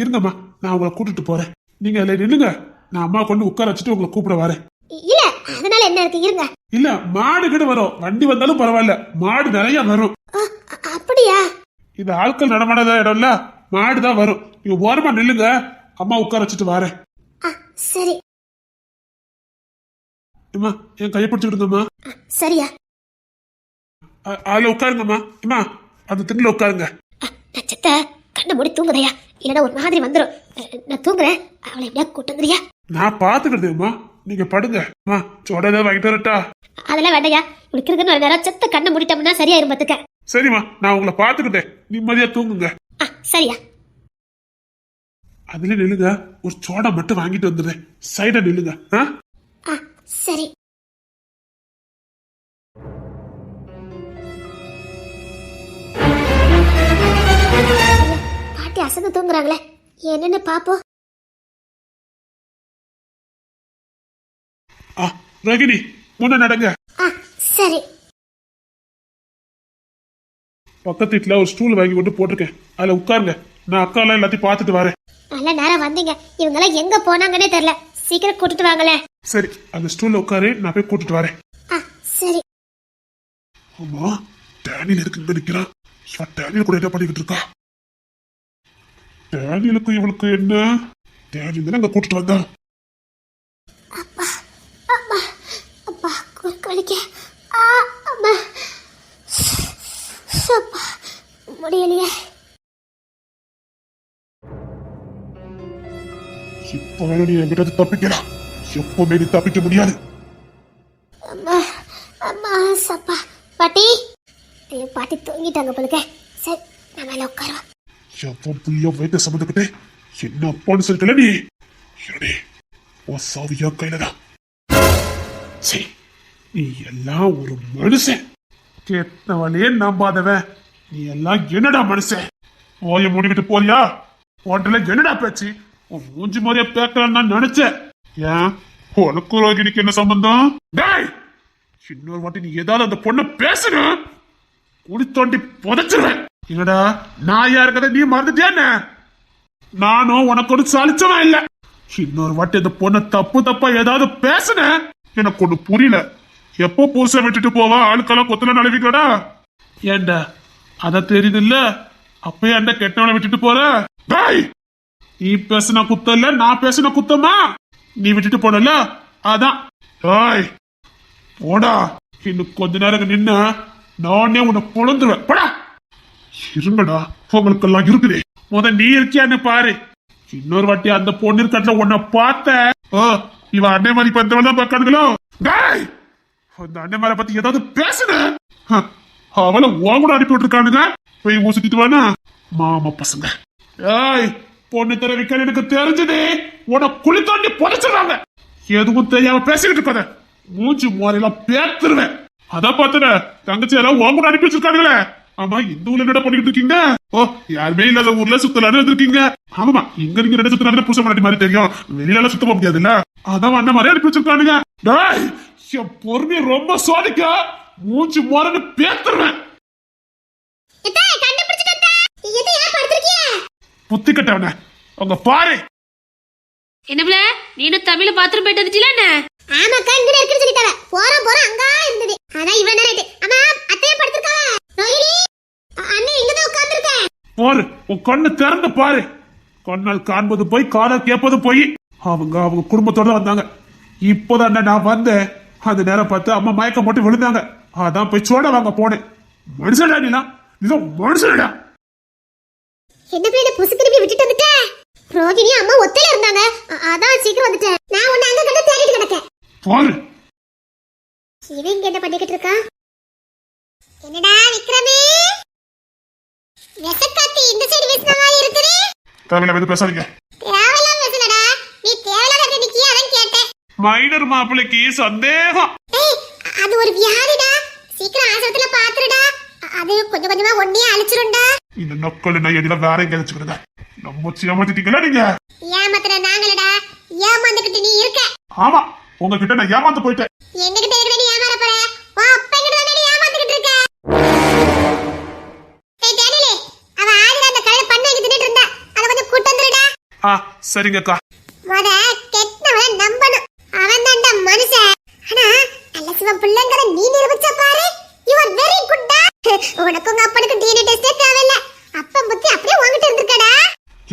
இருங்கம்மா, நான் உங்களை கூட்டிட்டு போறேன். நீங்க அதுல நில்லுங்க. நான் அம்மா கொண்டு உட்கார வச்சுட்டு உங்களை கூப்பிட வரேன். இல்ல அதனால என்ன இருக்கு, இருங்க. இல்ல, மாடு கிட்ட வரும். வண்டி வந்தாலும் பரவாயில்ல, மாடு நிறைய வரும். அப்படியா? இது ஆட்கள் நடமாடாத இடம் இல்ல, மாடுதான் வரும். நீங்க ஓரமா நில்லுங்க, அம்மா உட்கார வச்சுட்டு வரேன். சரி. அம்மா என் கையை பிடிச்சுக்கிடுங்கம்மா. சரியா? அதுல உட்காருங்கம்மா. அம்மா அந்த திண்ணில உட்காருங்க. நான் செத்த கண்ணை மூடி தூங்குதையா, இல்லைன்னா ஒரு மாதிரி வந்துடும். நான் தூங்குறேன், அவளை எப்படியா கூட்டு வந்துறியா? நான் பாத்துக்கிட்டேம்மா, நீங்க படுங்க. அம்மா சோட ஏதாவது வாங்கிட்டு வரட்டா? அதெல்லாம் வேண்டாயா, இப்படி இருக்குன்னு ஒரு நேரம் செத்த கண்ணை மூடிட்டோம்னா சரியா இரும்பத்துக்க. சரிம்மா, நான் உங்களை பாத்துக்கிட்டேன். நிம்மதியா தூங்குங்க. சரியா? அதுல நில்லுங்க, ஒரு சோடா மட்டும் வாங்கிட்டு வந்துடுறேன். சைடா நில்லுங்க. சரி. பாட்டி அசந்து தூங்குறாங்களே, என்னன்னு பாப்போம். ரகினி முன்ன நடங்க. சரி. பக்கத்து வீட்டுல ஒரு ஸ்டூல் வாங்கி கொண்டு போட்டிருக்கேன், அதுல உட்காருங்க. நான் அக்காலாம் எல்லாத்தையும் பார்த்துட்டு வரேன். நல்ல நேரம் வந்தீங்க. இவங்க எல்லாம் எங்க போனாங்கன்னே தெரியல. சீக்கிரம் கூட்டிட்டு வாங்களே. சரி, அந்த ஸ்டூல்ல உட்காரு, நான் போய் கூட்டிட்டு வரேன். சரி. ஆமா, டேனியல் இருக்கு இங்க நிக்கிறான். இவன் டேனியல் கூட என்ன பண்ணிக்கிட்டு இருக்கா? டேனியலுக்கு இவளுக்கு என்ன? டேனியல் தானே அங்க கூட்டிட்டு வந்தான். அப்பா குறுக்கு வலிக்க. அம்மா அப்பா முடியலையே. இப்ப வேற நீ என்கிட்ட தப்பிக்கலாம். எப்பவுமே நீ தப்பிக்க முடியாது. அம்மா அம்மா சப்பா. பாட்டி பாட்டி தூங்கிட்டாங்க போலுக்க. சரி நான் மேல உட்காருவா. எவ்வளவு புள்ளியோ வைத்த சம்மந்துக்கிட்டே என்ன அப்பான்னு சொல்லிட்டல நீ. என்னடி உன் சாவியா கையில தான். சரி, நீ எல்லாம் ஒரு மனுஷன். கேட்டவனே நம்பாதவன். நீ எல்லாம் என்னடா மனுஷன்? ஓய மூடிக்கிட்டு போறியா? உன்ல என்னடா பேச்சு? உன் மூஞ்சி மாதிரியா பேக்கலான்னு நான் நினைச்சேன். ஏன் உனக்கு ரோகிணிக்கு என்ன சம்பந்தம்? டேய், இன்னொரு வாட்டி நீ ஏதாவது அந்த பொண்ணை பேசுன குடி தோண்டி புதைச்சிருவேன். என்னடா நான் யாருக்கதை நீ மறந்துட்டியா? நானும் உனக்கு ஒரு சலிச்சவன் இல்ல. இன்னொரு வாட்டி அந்த பொண்ணை தப்பா ஏதாவது பேசுன எனக்கு ஒண்ணு புரியல. எப்போ புதுசா விட்டுட்டு போவா ஆளுக்கெல்லாம் கொத்தல நழுவிக்கடா. ஏண்டா அத தெரியுது இல்ல, அப்பயே அந்த கெட்டவனை விட்டுட்டு போற. நீ பேசுன குத்தம் இல்ல, நான் பேசுன குத்தமா? நீ விட்டுட்டு போனல, அதான். போடா, இன்னும் கொஞ்ச நேரம் நின்ன நானே உன்னை பொழந்துருவேன். போடா. இருங்கடா, உங்களுக்கு எல்லாம் இருக்குது. நீ இருக்கியான்னு பாரு. இன்னொரு வாட்டி அந்த பொண்ணு இருக்கட்ல உன்னை பார்த்த இவன் அண்ணே மாதிரி பந்தவன் தான் பார்க்காதுங்களோ. அந்த அண்ணே மேல பத்தி ஏதாவது பேசுன அவளை உன் கூட அனுப்பி விட்டுருக்கானுங்க. போய் ஊசிட்டு வானா மாமா பசங்க. பொண்ணு தர விக்க எனக்கு தெரிஞ்சது உன குழி தாண்டி புதைச்சிடுறாங்க. எதுவும் தெரியாம பேசிக்கிட்டு இருக்காத, மூச்சு முறையெல்லாம் பேத்துருவேன். அதான் பாத்துன தங்கச்சி எல்லாம் உன் கூட அனுப்பி வச்சிருக்காங்களே. ஆமா, இந்த ஊர்ல என்ன பண்ணிட்டு இருக்கீங்க? ஓ, யாருமே இல்லாத ஊர்ல சுத்தலான்னு இருந்திருக்கீங்க. ஆமாமா, இங்க நீங்க ரெண்டு சுத்தலான புருஷ மாட்டி மாதிரி தெரியும், வெளியில சுத்த போக முடியாதுல்ல. அதான் அண்ணன் மாதிரி அனுப்பி வச்சிருக்கானுங்க. டேய், என் பொறுமையை ரொம்ப சோதிக்க, மூச்சு முறைன்னு பேத்துருவேன். புத்தி கட்டவன உங்க பாரு. என்ன பிள்ளை, நீனும் தமிழ பாத்ரூம் போயிட்டு வந்துச்சுல என்ன? ஆமாக்கா, இங்க இருக்குன்னு சொல்லிட்டாவ. போறோம் அங்கா இருந்தது. அதான் இவ்வளவு நேரம் ஆயிட்டு. அம்மா, அத்தைய படுத்திருக்காவ. ரோஹிணி, அண்ணே இங்கதான் உட்கார்ந்திருக்கேன். பாரு, உன் கண்ணு திறந்து பாரு. கண்ணால் காண்பது போய், காதால் கேட்பது போய். அவங்க குடும்பத்தோட வந்தாங்க. இப்போதான் நான் வந்தேன். அந்த நேரம் பார்த்து அம்மா மயக்கம் போட்டு விழுந்தாங்க. அதான் போய் சோட வாங்க போனேன். மனுஷடா நீ மனுஷடா. என்ன பிள்ளை புசு திருப்பி விட்டுட்டு வந்துட்ட? ரோஹிணி அம்மா ஒத்தையில இருந்தாங்க, அதான் சீக்கிரம் வந்துட்டேன். நான் உன்னை அங்க கண்டு தேடிட்டு கிடக்கேன். பாரு, இவன் இங்க என்ன பண்ணிக்கிட்டு இருக்கா? என்னடா விக்ரமே, வெசக்காத்தி இந்த சைடு வீசின மாதிரி இருக்குது. தேவையில்ல எது பேசாதீங்க. தேவையில்லாம பேசலடா, நீ தேவையில்லாத நிக்கி, அதான் கேட்டேன். மைனர் மாப்பிளைக்கு சந்தேகம். ஏய், அது ஒரு வியாதிடா, சீக்கிரம் ஆஸ்பத்திரியில பாத்துருடா. அது கொஞ்சம் கொஞ்சமா ஒன்னியே அழிச்சிரும்டா. இந்த நக்கல் நான் எதில வேற எங்க வச்சுக்கிறதா? நம்ம ஏமாத்திட்டீங்களா நீங்க? ஏமாத்துற நாங்களடா, ஏமாந்துக்கிட்டு நீ இருக்க. ஆமா, உங்ககிட்ட நான் ஏமாந்து போயிட்டேன். எங்ககிட்ட இருக்கிற நீ ஏமாற போற? உன் அப்பா கிட்ட நீ ஏமாந்துக்கிட்டு இருக்க. ஏய் டேனிலே, அவ ஆதிரா அந்த கடையில பண்ண வைக்க தின்னுட்டு இருந்தா, அத கொஞ்சம் கூட்டி வந்துருடா. சரிங்கக்கா. மொத கெட்டவனை நம்பணும், அவன் தான்டா மனுஷன். ஆனா நல்ல சிவன் பிள்ளைங்கற நீ நிரூபிச்ச பாரு, யூ ஆர் வெரி குட் டா. உனக்கு உங்க அப்பனுக்கு டிஎன்ஏ டெஸ்டே தேவையில்ல, அப்பன் புத்தி அப்படியே வாங்கிட்டு இருந்திருக்கடா.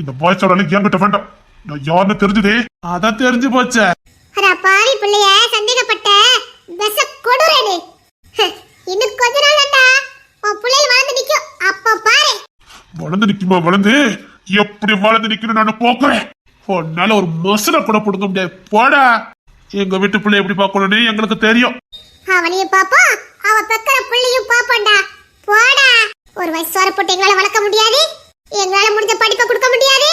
இந்த பாய்ச்சோட என்கிட்ட வேண்டாம், நான் யாருன்னு தெரிஞ்சதே அதான் தெரிஞ்சு போச்சே. அட பாவி பிள்ளைய சந்தேகப்பட்ட வெச கொடுறேனே. இன்னும் கொஞ்ச நாள் தான்டா உன் பிள்ளைகள் வளர்ந்து நிக்கும், அப்ப பாரு. வளர்ந்து நிக்குமா? வளர்ந்து எப்படி வளர்ந்து நிக்கணும் நான் போக்குறேன். உன்னால ஒரு மசனை கூட கொடுக்க முடியாது. போடா, எங்க வீட்டு பிள்ளை எப்படி பார்க்கணும்னு எங்களுக்கு தெரியும். அவளையும் பாப்போம், அவ பெக்கற பிள்ளையும் பாப்போம்டா. போடா, ஒரு வயசு வர போட்டு எங்களால வளர்க்க முடியாது, எங்களால முடிஞ்ச படிப்பை கொடுக்க முடியாது.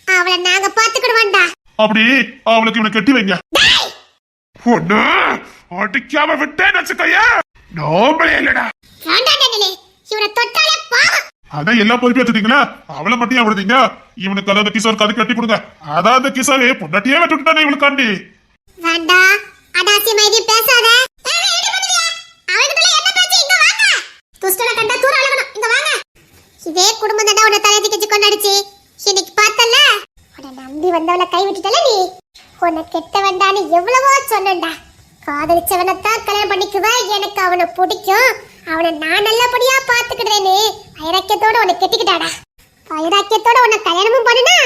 அவளை நாங்க பாத்துக்கிடுவோம்டா. அப்படி அவளுக்கு இவனை கட்டி வைங்க. ஒண்ணு அடிக்காம விட்டேன்னு வச்சுக்கைய நோம்பளே இல்லடா. இவனை தொட்டாலே பாவம். அதான் எல்லா பொறுப்பையும் எடுத்துட்டீங்களா? அவளை மட்டும் ஏன் விடுதீங்க? இவனுக்கு அந்த கிஷோர் கதை கட்டி கொடுங்க. அதான் அந்த கிஷோரே பொண்டாட்டியே விட்டுட்டானே இவளுக்காண்டி. வேண்டா, அடாசியமா இது பேசாத. துஷ்டனை கண்டா தூர அழகணும், இங்க வாங்க. இதே குடும்பம் தாண்டா உன்னை தலையை கட்சி கொண்டாடிச்சு. இன்னைக்கு பார்த்தல, உன்னை நம்பி வந்தவளை கை விட்டுட்டல நீ. உன்னை கெட்ட வேண்டான்னு எவ்வளவோ சொன்னேன்டா. காதலிச்சவனைத்தான் கல்யாணம் பண்ணிக்குவ, எனக்கு அவனை பிடிக்கும், அவனை நான் நல்லபடியா பாத்துக்கிடுறேன்னு வைராக்கியத்தோட உன்னை கெட்டிக்கிட்டாடா. வைராக்கியத்தோட உன்னை கல்யாணமும் பண்ணுனா,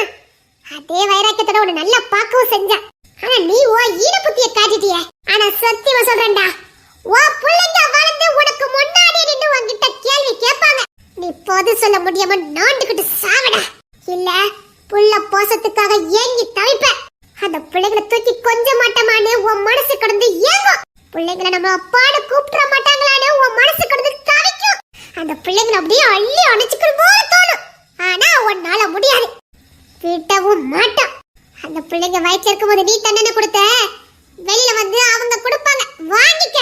அதே வைராக்கியத்தோட உன்னை நல்லா பார்க்கவும் செஞ்சா. ஆனா நீ ஈன புத்திய காட்டிட்டிய. ஆனா சத்தியமா சொல்றேன்டா, உன் பிள்ளைங்க வளர்ந்து உனக்கு முன்னாடி நின்று உன்கிட்ட கேள்வி கேட்பாங்க, நீ பதில் சொல்ல முடியாம நாண்டுகிட்டு சாவடா. இல்ல புள்ள போசத்துக்காக ஏங்கி தவிப்ப. அந்த பிள்ளைகளை தூக்கி கொஞ்ச மாட்டமானு உன் மனசு கடந்து ஏங்கும். பிள்ளைங்களை நம்ம அப்பான்னு கூப்பிட மாட்டாங்களான்னு உன் மனசு கடந்து தவிக்கும். அந்த பிள்ளைங்களை அப்படியே அள்ளி அணைச்சுக்கணும் போல தோணும். ஆனா உன்னால முடியாது, விட்டவும் மாட்டோம். அந்த பிள்ளைங்க வயிற்றுல இருக்கும்போது நீ தண்டனை கொடுத்த, வெளியில வந்து அவங்க கொடுப்பாங்க, வாங்கிக்க.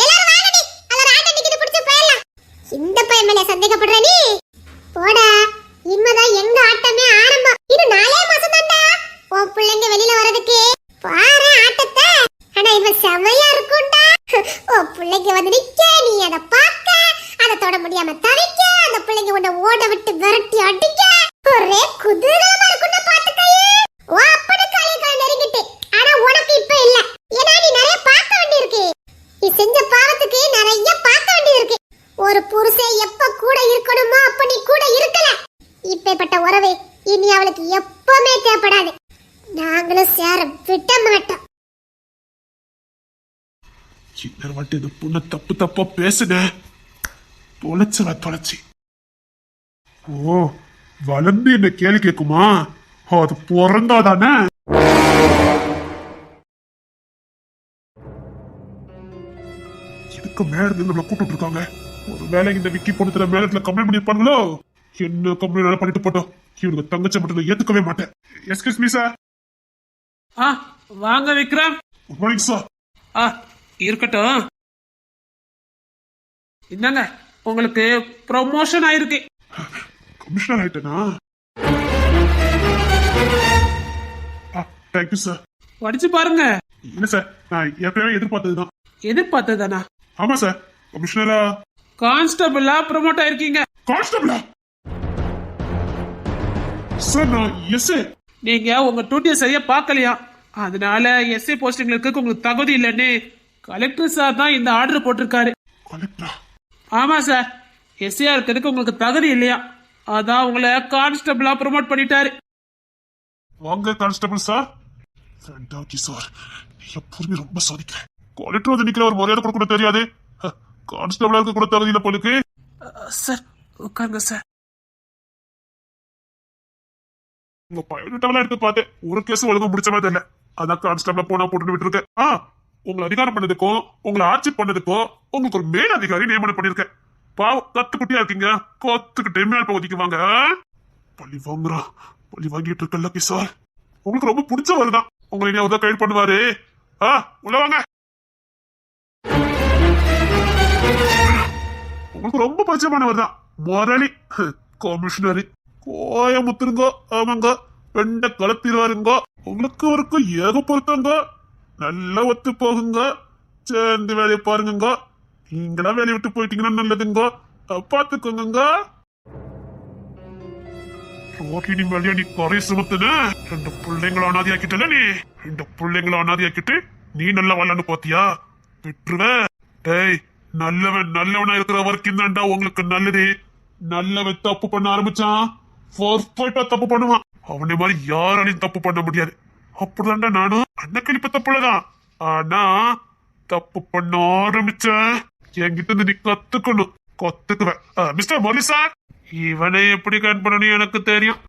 எல்லாரும் வாங்கடி, எல்லாரும் ஆட்ட டிக்கெட் பிடிச்சு போயிடலாம். இந்த பையன் மேல சந்தேகப்படுற நீ? போடா, இனிமேதான் எங்க ஆட்டமே ஆரம்பம். இது 4 மாசம் தான்டா உன் பிள்ளைங்க வெளியில வர்றதுக்கு. பாரு ஆட்டத்தை. ஆனா இவன் செமையா இருக்கும்டா. உன் பிள்ளைங்க வந்து நிக்க, நீ அதை பார்க்க, அதை தொட முடியாம தவிக்க, அந்த பிள்ளைங்க உன்னை ஓட விட்டு விரட்டி அடிக்க, ஒரே குதூகலமா இருக்கும்டா. பாத்துக்கையே, உன் அப்பனுக்கு அழிவுகள் நெருங்கிட்டு. ஆனா உனக்கு இப்ப இல்ல, ஏன்னா நீ நிறைய பார்க்க வேண்டியிருக்கு. நீ செஞ்ச பாவத்துக்கு நிறைய பார்க்க வேண்டியிருக்கு. ஒரு புருஷன் எப்ப கூட இருக்கணுமோ அப்ப நீ கூட இருக்கல. இப்பேற்பட்ட உறவு இனி அவளுக்கு எப்பவுமே தேவைப்படாது. நாங்களும் சேர விட மாட்டோம். இன்னொரு வாட்டி இந்த பொண்ணு தப்பா பேசுன தொலைச்சி. ஓ, வளர்ந்து என்ன கேள்வி கேட்குமா? அது பிறந்தாதானே. இதுக்கு மேல இருந்து நம்மளை கூப்பிட்டு இருக்காங்க. ஒரு வேலை இந்த விக்கி பொண்ணு மேலத்துல கம்ப்ளைண்ட் பண்ணிருப்பாங்களோ? என்ன கம்பெனி பண்ணிட்டு போட்டோம், இவனுக்கு தங்கச்சி மட்டும் ஏத்துக்கவே மாட்டேன். Excuse me sir. ஆ வாங்க விக்ரம். Good morning sir. ஆ இருக்கட்டும். என்னங்க உங்களுக்கு ப்ரொமோஷன் ஆயிருக்கு. கமிஷனர் ஆயிட்டேனா? Thank you sir. படிச்சு பாருங்க. இல்ல சார், நான் ஏற்கனவே எதிர்பார்த்ததுதான். எதிர்பார்த்ததானா? ஆமா சார். கமிஷனரா கான்ஸ்டபிளா ப்ரொமோட் ஆயிருக்கீங்க. கான்ஸ்டபிளா? சார் நான் எஸ்ஏ. நீங்க உங்க டியூட்டியை சரியா பார்க்கலையா, அதனால எஸ்ஐ போஸ்டிங்ல இருக்க உங்களுக்கு தகுதி இல்லைன்னு கலெக்டர் சார் தான் இந்த ஆர்டர் போட்டிருக்காரு. கலெக்டரா? ஆமா சார், எஸ்ஐயா இருக்கிறதுக்கு உங்களுக்கு தகுதி இல்லையா, அதான் உங்களை கான்ஸ்டபிளா ப்ரொமோட் பண்ணிட்டாரு. வாங்க கான்ஸ்டபிள் சார். Thank you sir. எப்போதுமே ரொம்ப சாதிக்கிறேன். கலெக்டர் வந்து நிக்கிற ஒரு மரியாதை கொடுக்க தெரியாது. கான்ஸ்டபிளா இருக்க கூட தகுதியில போலுக்கு. சார் உட்காருங்க சார். உங்க பயோடேட்டாவெல்லாம் எடுத்து பார்த்தேன், ஒரு கேஸ் ஒழுங்கா முடிச்ச மாதிரி தெரியல. அதான் கான்ஸ்டபிளா போனா போட்டு விட்டுருக்கேன். உங்களை அதிகாரம் பண்ணதுக்கும் உங்களை ஆட்சி பண்ணதுக்கும் உங்களுக்கு ஒரு மேல் அதிகாரி நியமனம் பண்ணிருக்கேன். பாவம் கத்துக்குட்டியா இருக்கீங்க, கத்துக்கிட்டே மேல் பகுதிக்கு வாங்க. பள்ளி வாங்குறான், பள்ளி வாங்கிட்டு இருக்கல கிசார். உங்களுக்கு ரொம்ப பிடிச்சவர் தான், உங்களை இனி அவர்தான் கைடு பண்ணுவாரு. உள்ள வாங்க. உங்களுக்கு ரொம்ப பரிச்சயமானவர் தான், முரளி கமிஷனரு. கோயமுத்துருங்க. ஆமாங்க, வெண்ட கலத்திடுவாருங்க. உங்களுக்கு அவருக்கு ஏக பொருத்தங்க, நல்லா ஒத்து போகுங்க. சேர்ந்து வேலையை பாருங்க. நீங்களா வேலையை விட்டு போயிட்டீங்கன்னா நல்லதுங்க, பாத்துக்கோங்க. ரோஹிணி மேலேயே நீ குறை சுமத்துன. ரெண்டு பிள்ளைங்களை அனாதியாக்கிட்டல நீ. ரெண்டு பிள்ளைங்களை அனாதியாக்கிட்டு நீ நல்லா வரலான்னு பாத்தியா? விட்டுருவ. டேய், நல்லவன் நல்லவனா இருக்கிற வரைக்கும் தான்டா உங்களுக்கு நல்லது. நல்லவன் தப்பு பண்ண ஆரம்பிச்சான், தப்பு பண்ணுவான். அவனை மாதிரி யாராலையும் தப்பு பண்ண முடியாது. அப்படிதான்டா நானும் அண்ணன் இப்ப தப்புலதான். ஆனா தப்பு பண்ண ஆரம்பிச்ச என்கிட்ட இருந்து நீ கத்துக்கணும். கத்துக்குவேன். மிஸ்டர் முரளி சார், இவனை எப்படி கண் பண்ணணும் எனக்கு தெரியும்.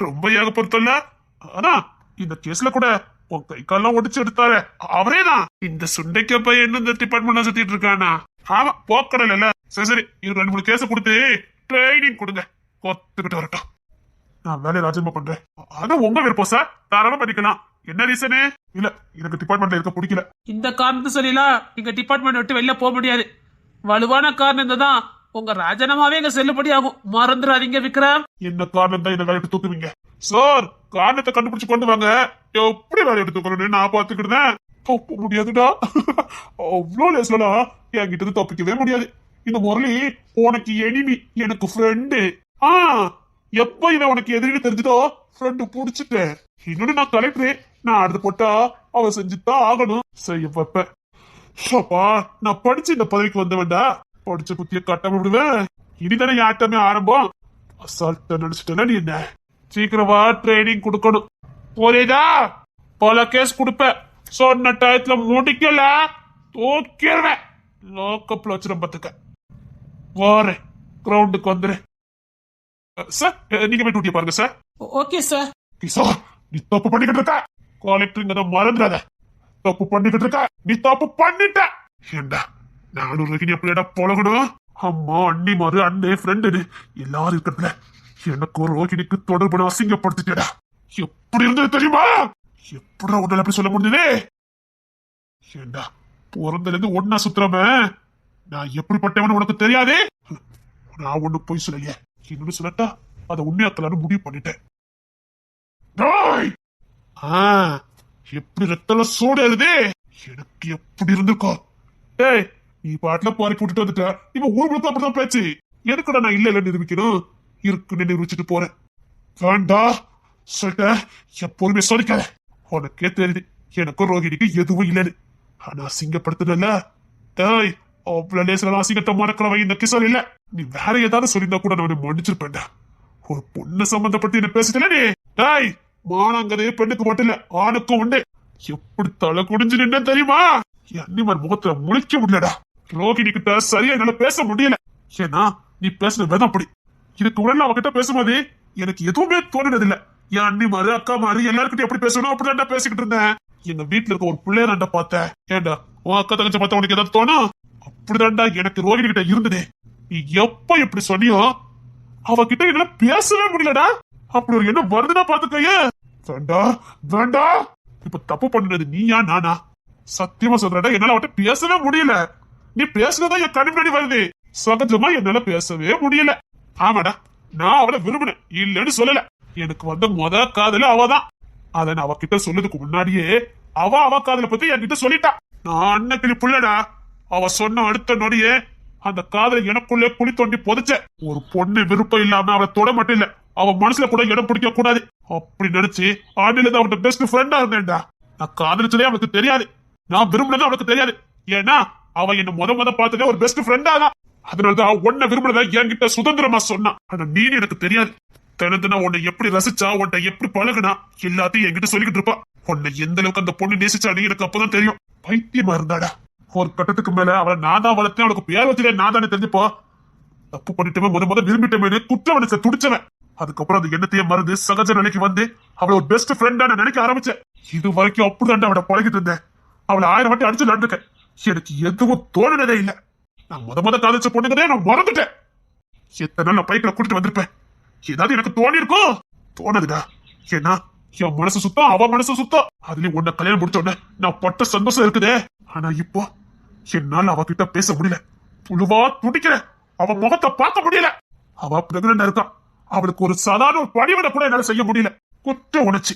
ரொம்ப ஏக பொறுத்தல்ல. ஆனா இந்த கேஸ்ல கூட உன் கை காலம் ஒடிச்சு எடுத்தாரு அவரே தான். இந்த சுண்டைக்க பையன் என்ன இந்த டிபார்ட்மெண்ட்ல சுத்திட்டு இருக்கானா? ஆமா, போக்கடல இல்ல. சரி சரி, இது 2-3 கேஸ கொடுத்து ட்ரைனிங் கொடுங்க, கொத்துக்கிட்டு வரட்டும். நான் வேலையை ராஜினாமா பண்றேன். அதான் உங்க விருப்பம் சார், தாராளமா பண்ணிக்கலாம். என்ன ரீசனு? இல்ல, எனக்கு டிபார்ட்மெண்ட்ல இருக்க பிடிக்கல. இந்த காரணத்தை சொல்லலாம் நீங்க டிபார்ட்மெண்ட் விட்டு வெளில போக முடியாது. வலுவான காரணம் இருந்தாதான் உங்க ராஜினாமாவே இங்க செல்லுபடி ஆகும், மறந்துடாதீங்க விக்ரம். என்ன காரணம் தான் இந்த வேலையை எடுத்து தூக்குவீங்க சார்? காரணத்தை கண்டுபிடிச்சு கொண்டு வாங்க, எப்படி வேலையை எடுத்து தூக்கணும்னு நான் பாத்துக்கிட்டேன். தப்ப முடியாதுடா. அவ்வளோ லேஸ்லாம் என்கிட்ட இருந்து தப்பிக்கவே முடியாது. இந்த முரளி உனக்கு எனிமி, எனக்கு ஃப்ரெண்டு. எப்ப இவன் உனக்கு எதிரின்னு தெரிஞ்சதோ ஃப்ரெண்டு புடிச்சிட்டேன். இன்னொன்னு நான் கலெக்டர், நான் அடுத்து போட்டா அவ செஞ்சுதான் ஆகணும். செய்ய பார்ப்பேன். நான் படிச்சு இந்த பதவிக்கு வந்தவன்டா, படிச்ச குத்திய கட்டாம விடுவேன். இனிதானே ஆட்டமே ஆரம்பம். அசால்ட்ட நினைச்சிட்டல நீ. என்ன சீக்கிரமா ட்ரைனிங் கொடுக்கணும், புரியுதா? பல கேஸ் கொடுப்ப, சொன்ன டயத்துல முடிக்கல தூக்கிடுவேன். லோக்கப்ல வச்சிடும் பாத்துக்க. வாரேன், கிரவுண்டுக்கு வந்துரு. சார், நீங்க போய் டியூட்டியை பாருங்க சார். Okay sir. கிஷோர், நீ தப்பு பண்ணிக்கிட்டு இருக்க. கலெக்டருங்க மறந்துடாத. தப்பு பண்ணிக்கிட்டு இருக்க, நீ தப்பு பண்ணிட்ட. ஏண்டா நானும் ரோஹிணி அப்படியேடா பழகணும். அம்மா, அண்ணி மாறு, அண்ணே, ஃப்ரெண்டு எல்லாரும் இருக்கிறதுல எனக்கு ரோஹிணிக்கு தொடர்பு அசிங்கப்படுத்திட்டேடா. எப்படி இருந்தது தெரியுமா? எப்படி உன்னால அப்படி சொல்ல முடிஞ்சது? ஏண்டா பிறந்தல இருந்து ஒன்னா சுத்துறம நான் எப்படிப்பட்டவன்னு உனக்கு தெரியாது. நான் ஒண்ணு போய் சொல்லலையே, இன்னொன்னு சொல்லட்டா, அதை உண்மையாக்கலான்னு முடிவு பண்ணிட்டேன். எப்படி ரத்தம் சூடாது எனக்கு எப்படி இருந்திருக்கோம். டேய், நீ பாட்டுல போரை போட்டுட்டு வந்துட்ட. இப்ப ஊர் முழுக்க அப்படிதான் பேச்சு. எதுக்குடா நான் இல்ல நிரூபிக்கணும்? இருக்குன்னு நிரூபிச்சுட்டு போறேன். வேண்டா சொல்லிட்ட, எப்போதுமே சொல்லிக்காத. உனக்கே தெரியுது எனக்கும் ரோஹிணிக்கு எதுவும் இல்லைன்னு. ஆனா அசிங்கப்படுத்துறல. டேய், அவ்வளவு லேசில அசிங்கத்தை மறக்கிறவ இந்த கிஷோர் இல்ல. நீ வேற ஏதாவது சொல்லியிருந்தா கூட நான் மன்னிச்சிருப்பேன்டா. ஒரு பொண்ணு சம்பந்தப்பட்டு என்ன பேசிட்டல நீ. டேய், மானாங்கதே பெண்ணுக்கு மட்டும் இல்ல, ஆணுக்கும் உண்டு. எப்படி தலை குடிஞ்சு நின்ன தெரியுமா? அன்னிமார் முகத்துல முழிக்க முடியலடா. ரோஹிணி கிட்ட சரியா என்னால பேச முடியல. ஏன்னா நீ பேசுன விதம் அப்படி. இதுக்கு உடனே அவகிட்ட பேசும்போது எனக்கு எதுவுமே தோணுனது இல்ல. என் அண்ணிமாரு, அக்கா மாரு எல்லாருக்கிட்டும் எப்படி பேசணும் அப்படிதான் பேசிக்கிட்டு இருந்தேன். எங்க வீட்டுல இருக்க ஒரு பிள்ளையாண்டா பார்த்தேன். ஏண்டா உன் அக்கா தங்கச்ச பார்த்தா உனக்கு ஏதாவது தோணும்? அப்படிதான்டா எனக்கு ரோஹிணி கிட்ட இருந்தது. நீ எப்ப எப்படி சொன்னியோ அவகிட்ட என்னால பேசவே முடியலடா. அப்படி ஒரு என்ன வருதுன்னா பாத்துக்கையே. வேண்டாம் வேண்டாம், இப்ப தப்பு பண்ணது நீயா நானா? சத்தியமா சொல்றடா, என்னால அவட்ட பேசவே முடியல. நீ பேசுறதா என் கண்ணு முன்னாடி வருது. சகஜமா என்னால பேசவே முடியல. ஆமாடா, நான் அவளை விரும்பினேன், இல்லன்னு சொல்லல. எனக்கு வந்த முத காதல அவதான். அத நான் அவகிட்ட சொல்லதுக்கு முன்னாடியே அவ காதல பத்தி என்கிட்ட சொல்லிட்டா. நான் அன்னைக்கு புள்ளடா. அவ சொன்ன அடுத்த நொடியே அந்த காதலை எனக்குள்ளே குழி தோண்டி புதைச்ச. ஒரு பொண்ணு விருப்பம் இல்லாம அவளை தொட மட்டும் இல்ல, அவ மனசுல கூட இடம் பிடிக்க கூடாது அப்படி நினைச்சு ஆண்டில அவட்ட பெஸ்ட் ஃப்ரெண்டா இருந்தேன்டா. நான் காதலிச்சதே அவளுக்கு தெரியாது, நான் விரும்பினதும் அவளுக்கு தெரியாது. ஏன்னா அவ என்ன முத பார்த்ததே ஒரு பெஸ்ட் ஃப்ரெண்டா தான். அதனாலதான் உன்னை விரும்பினத என்கிட்ட சுதந்திரமா சொன்னா. ஆனா நீ எனக்கு தெரியாது. தினம் உன்னை எப்படி ரசிச்சா, உன்னை எப்படி பழகுனா எல்லாத்தையும் என்கிட்ட சொல்லிக்கிட்டு இருப்பா. உன்னை எந்த அளவுக்கு அந்த பொண்ணு நேசிச்சானு எனக்கு அப்பதான் தெரியும். பைத்தியமா இருந்தாடா. ஒரு கட்டத்துக்கு மேல அவளை நான் தான் வளர்த்தேன், அவளுக்கு பேர் வச்சுட்டே நான் தானே தெரிஞ்சுப்போ. தப்பு பண்ணிட்டமே, முத விரும்பிட்டமே குற்றவனை துடிச்சவன். அதுக்கப்புறம் அது எண்ணத்தையே மறந்து சகஜ நிலைக்கு வந்து அவளை ஒரு பெஸ்ட் ஃப்ரெண்டா நான் நினைக்க ஆரம்பிச்சேன். இது வரைக்கும் அப்படிதான் அவளை பழகிட்டு இருந்தேன். அவளை 1000 வாட்டி அடிச்சு நடந்துக்கேன். எனக்கு எதுவும் தோணுனதே இல்லை. நான் முத காதலிச்ச பொண்ணுங்கதே நான் மறந்துட்டேன். எத்தனை நாள் நான் பைக்கில கூட்டிட்டு வந்திருப்பேன். ஏதாவது எனக்கு தோணி இருக்கும், தோணுதுடா. ஏன்னா என் மனசு சுத்தம், அவ மனசு சுத்தம். அதுலயும் உன்னை கல்யாணம் முடிச்ச உடனே நான் பட்ட சந்தோஷம் இருக்குதே. ஆனா இப்போ என்னால அவகிட்ட பேச முடியல. புழுவா துடிக்கிறேன், அவ முகத்தை பார்க்க முடியல. அவ பிரெக்னண்டா இருக்கா. அவளுக்கு ஒரு சாதாரண ஒரு பணிவிட கூட என்னால செய்ய முடியல. குற்ற உணர்ச்சி.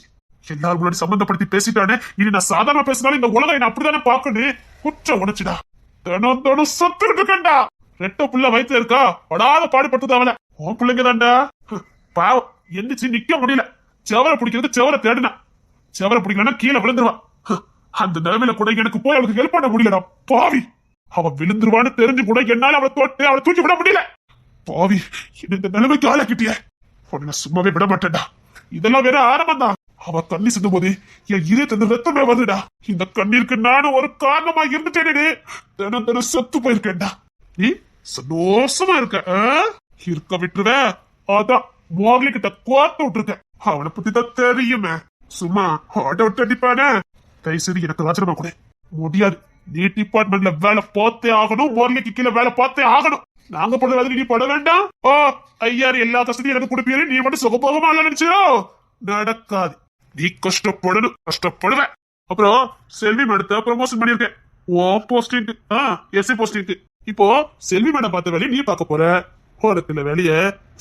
எல்லாரும் முன்னாடி சம்பந்தப்படுத்தி பேசிட்டானே, இனி நான் சாதாரண பேசினாலும் இந்த உலகம் என்ன அப்படித்தானே பாக்கணும். குற்ற உணர்ச்சிடா. தினம் சத்து இருக்கா. ரெட்ட புள்ள வயிற்று இருக்கா, படாத பாடுபட்டது அவளை. உன் பிள்ளைங்க தான்டா. பாவம், எந்திரிச்சு நிக்க முடியல. செவரை பிடிக்கிறது செவரை தேடினா, செவரை பிடிக்கலன்னா கீழே விழுந்துருவா. அந்த நிலைமையில கூட எனக்கு போய் அவளுக்கு ஹெல்ப் பண்ண முடியலடா பாவி. அவ விழுந்துருவான்னு தெரிஞ்சு கூட என்னால அவளை தொட்டு அவளை தூக்கி விட முடியல. பாவி, இந்த நிலைமைக்கு ஆளாக்கிட்டிய. உன்னை சும்மாவே விட மாட்டேன்டா. இதெல்லாம் வேற ஆரம்பம் தான். அவ கண்ணி சிந்தும் போது என் இதயத்திலிருந்து ரத்தமே வருதுடா. இந்த கண்ணீருக்கு நானும் ஒரு காரணமா இருந்துட்டேனே. தினம் செத்து போயிருக்கேன்டா. நீ சந்தோஷமா இருக்க விட்டுருவ. அதான் மோர்லி கிட்ட கோர்த்து விட்டுருக்க. அவனை பத்தி தான் தெரியுமே. சும்மா ஆட்டோ விட்டு அடிப்பானே. தயவுசெய்து எனக்கு ராஜினாமா கூட முடியாது. நீ டிபார்ட்மெண்ட்ல வேலை பார்த்தே ஆகணும், மோர்லிக்கு கீழே வேலை பார்த்தே ஆகணும். நாங்க படுற வேலை நீ பட வேண்டாம். ஓ ஐயாரு எல்லா கஷ்டத்தையும் எனக்கு கொடுப்பீரு, நீ மட்டும் சுகபோகமா இல்ல நினைச்சியோ? நடக்காது. நீ கஷ்டப்படணும், கஷ்டப்படுவ. அப்புறம் செல்வி மேடத்தை ப்ரமோஷன் பண்ணிருக்கேன் ஓ போஸ்டிங், எஸ்ஐ போஸ்டிங். இப்போ செல்வி மேடம் பார்த்த வேலையை நீ பார்க்க போற. உனக்குள்ள வேலைய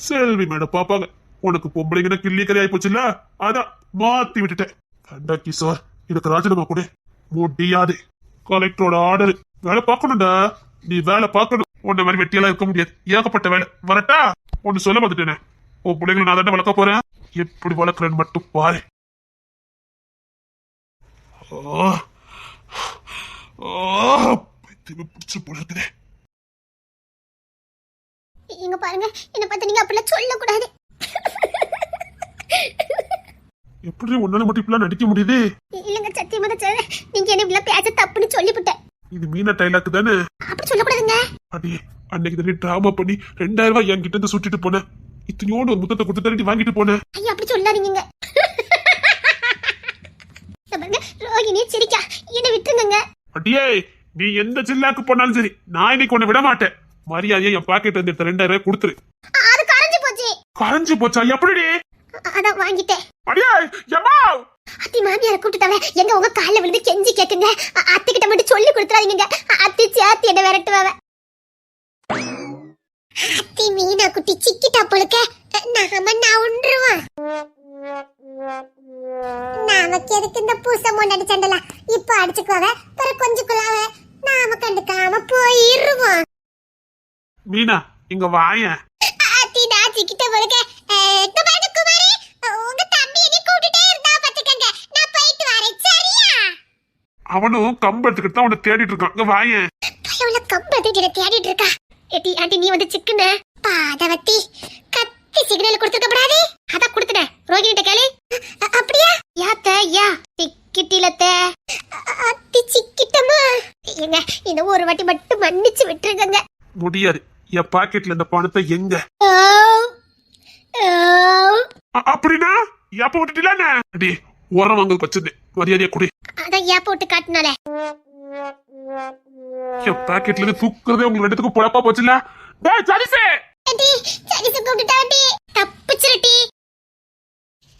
செல்வி மேடம் பாப்பாங்க. உனக்கு பொம்பளைங்கன்னா கிள்ளி கறி ஆயி போச்சுல்ல, அதான் மாத்தி விட்டுட்டேன். கண்டா கிஷோர், இதுக்கு ராஜினாமா கூட முடியாது. கலெக்டரோட ஆர்டர். வேலை பார்க்கணும்டா, நீ வேலை பார்க்கணும். உன்ன மாதிரி வெட்டியெல்லாம் இருக்க முடியாது. ஏகப்பட்ட வேலை. வரட்டா? ஒன்னு சொல்ல வந்துட்டேனே, உன் பிள்ளைங்களை நான் தானே வளர்க்க போறேன். எப்படி வளர்க்குறேன்னு மட்டும் பாரு. பிடிச்சு போல இருக்குதே. இங்க பாருங்க, என்ன பார்த்து நீங்க அப்படிலாம் சொல்லக்கூடாது. எப்படி உன்னால மட்டும் இப்பெல்லாம் நடிக்க முடியுது? இல்லங்க, சத்தியமா தான் சொல்றேன். நீங்க என்ன இப்படிலாம் பேச தப்புன்னு சொல்லிவிட்டேன். இது மீனா டைலாக் தானே? அப்படி சொல்லக்கூடாதுங்க. அடி, அன்னைக்கு தானே டிராமா பண்ணி 2000 ரூபாய் என்கிட்ட இருந்து சுட்டிட்டு போனேன். இத்தனையோடு ஒரு முத்தத்தை கொடுத்து தரட்டி வாங்கிட்டு போனேன். ஐயா அப்படி சொல்லாதீங்க. ரோகிணியே சிரிக்கா, என்ன விட்டுருங்க. அடியே, நீ எந்த ஜில்லாக்கு போனாலும் சரி, நான் இன்னைக்கு உன்னை விட மாட்டேன். மரியாதையை என் பாக்கெட் வந்து 2000 ரூபாய் கொடுத்துரு. அது கரைஞ்சு போச்சு. கரைஞ்சு போச்சா? எப்படி? அதான் வாங்கிட்டேன். அடியே யம்மா, அத்தி மாமியாரை கூப்பிட்டுட்டாவே. எங்க உங்க கால்ல விழுந்து கெஞ்சி கேக்குங்க. அத்தை கிட்ட மட்டும் சொல்லி கொடுத்துறாதீங்க. அத்தி சேர்த்து என்ன விரட்டுவாவ. அத்தி மீனா குட்டி சிக்கிட்டா போலுக்க. நான் உண்டுருவான். நமக்கு எதுக்கு இந்த பூச முன்னாடி சண்டலாம்? இப்ப அடிச்சுக்குவாவ, பிறகு கொஞ்சம் குள்ளாவ. நாம கண்டுக்காம போயிருவோம். மீனா இங்க வாயேன். அத்தி நான் சிக்கிட்ட போலுக்க. குமாரி குமாரி, உங்க தம்பி என்னை கூட்டிட்டே இருந்தா பாத்துக்கங்க. நான் போயிட்டு வரேன், சரியா? அவனும் கம்பு எடுத்துக்கிட்டு தான் உன்னை தேடிட்டு இருக்கான். இங்க வாயேன். பையவுல கம்பு எடுத்துட்டு தேடிட்டு இருக்கா. ஏடி ஆண்டி, நீ வந்து சிக்குன பாதவத்தி கத்தி சிக்னல் கொடுத்துக்கப்படாதே. அத கொடுத்துட்டேன். ரோகிணிட்ட கேளு. அப்படியா? யாத்த யா டிக்கெட்டிலத்த அத்தி சிக்கிட்டமா. ஏங்க இந்த ஒரு வாட்டி மட்டும் மன்னிச்சு விட்டுருங்க. முடியாது. என் பாக்கெட்ல இந்த பணத்தை எங்க? அப்படின்னா எப்ப விட்டுட்டீங்களா? அடி, உரம் வாங்க வச்சிருந்தேன். மரியாதையா குடி. அதான் ஏன் போட்டு காட்டினால என் பாக்கெட்ல இருந்து தூக்குறதே உங்களுக்கு ரெண்டுத்துக்கும் பொழப்பா போச்சுல. டேய் சரிசே, ஏடி சரிசு கூப்பிட்டாடி தப்பிச்சிரடி.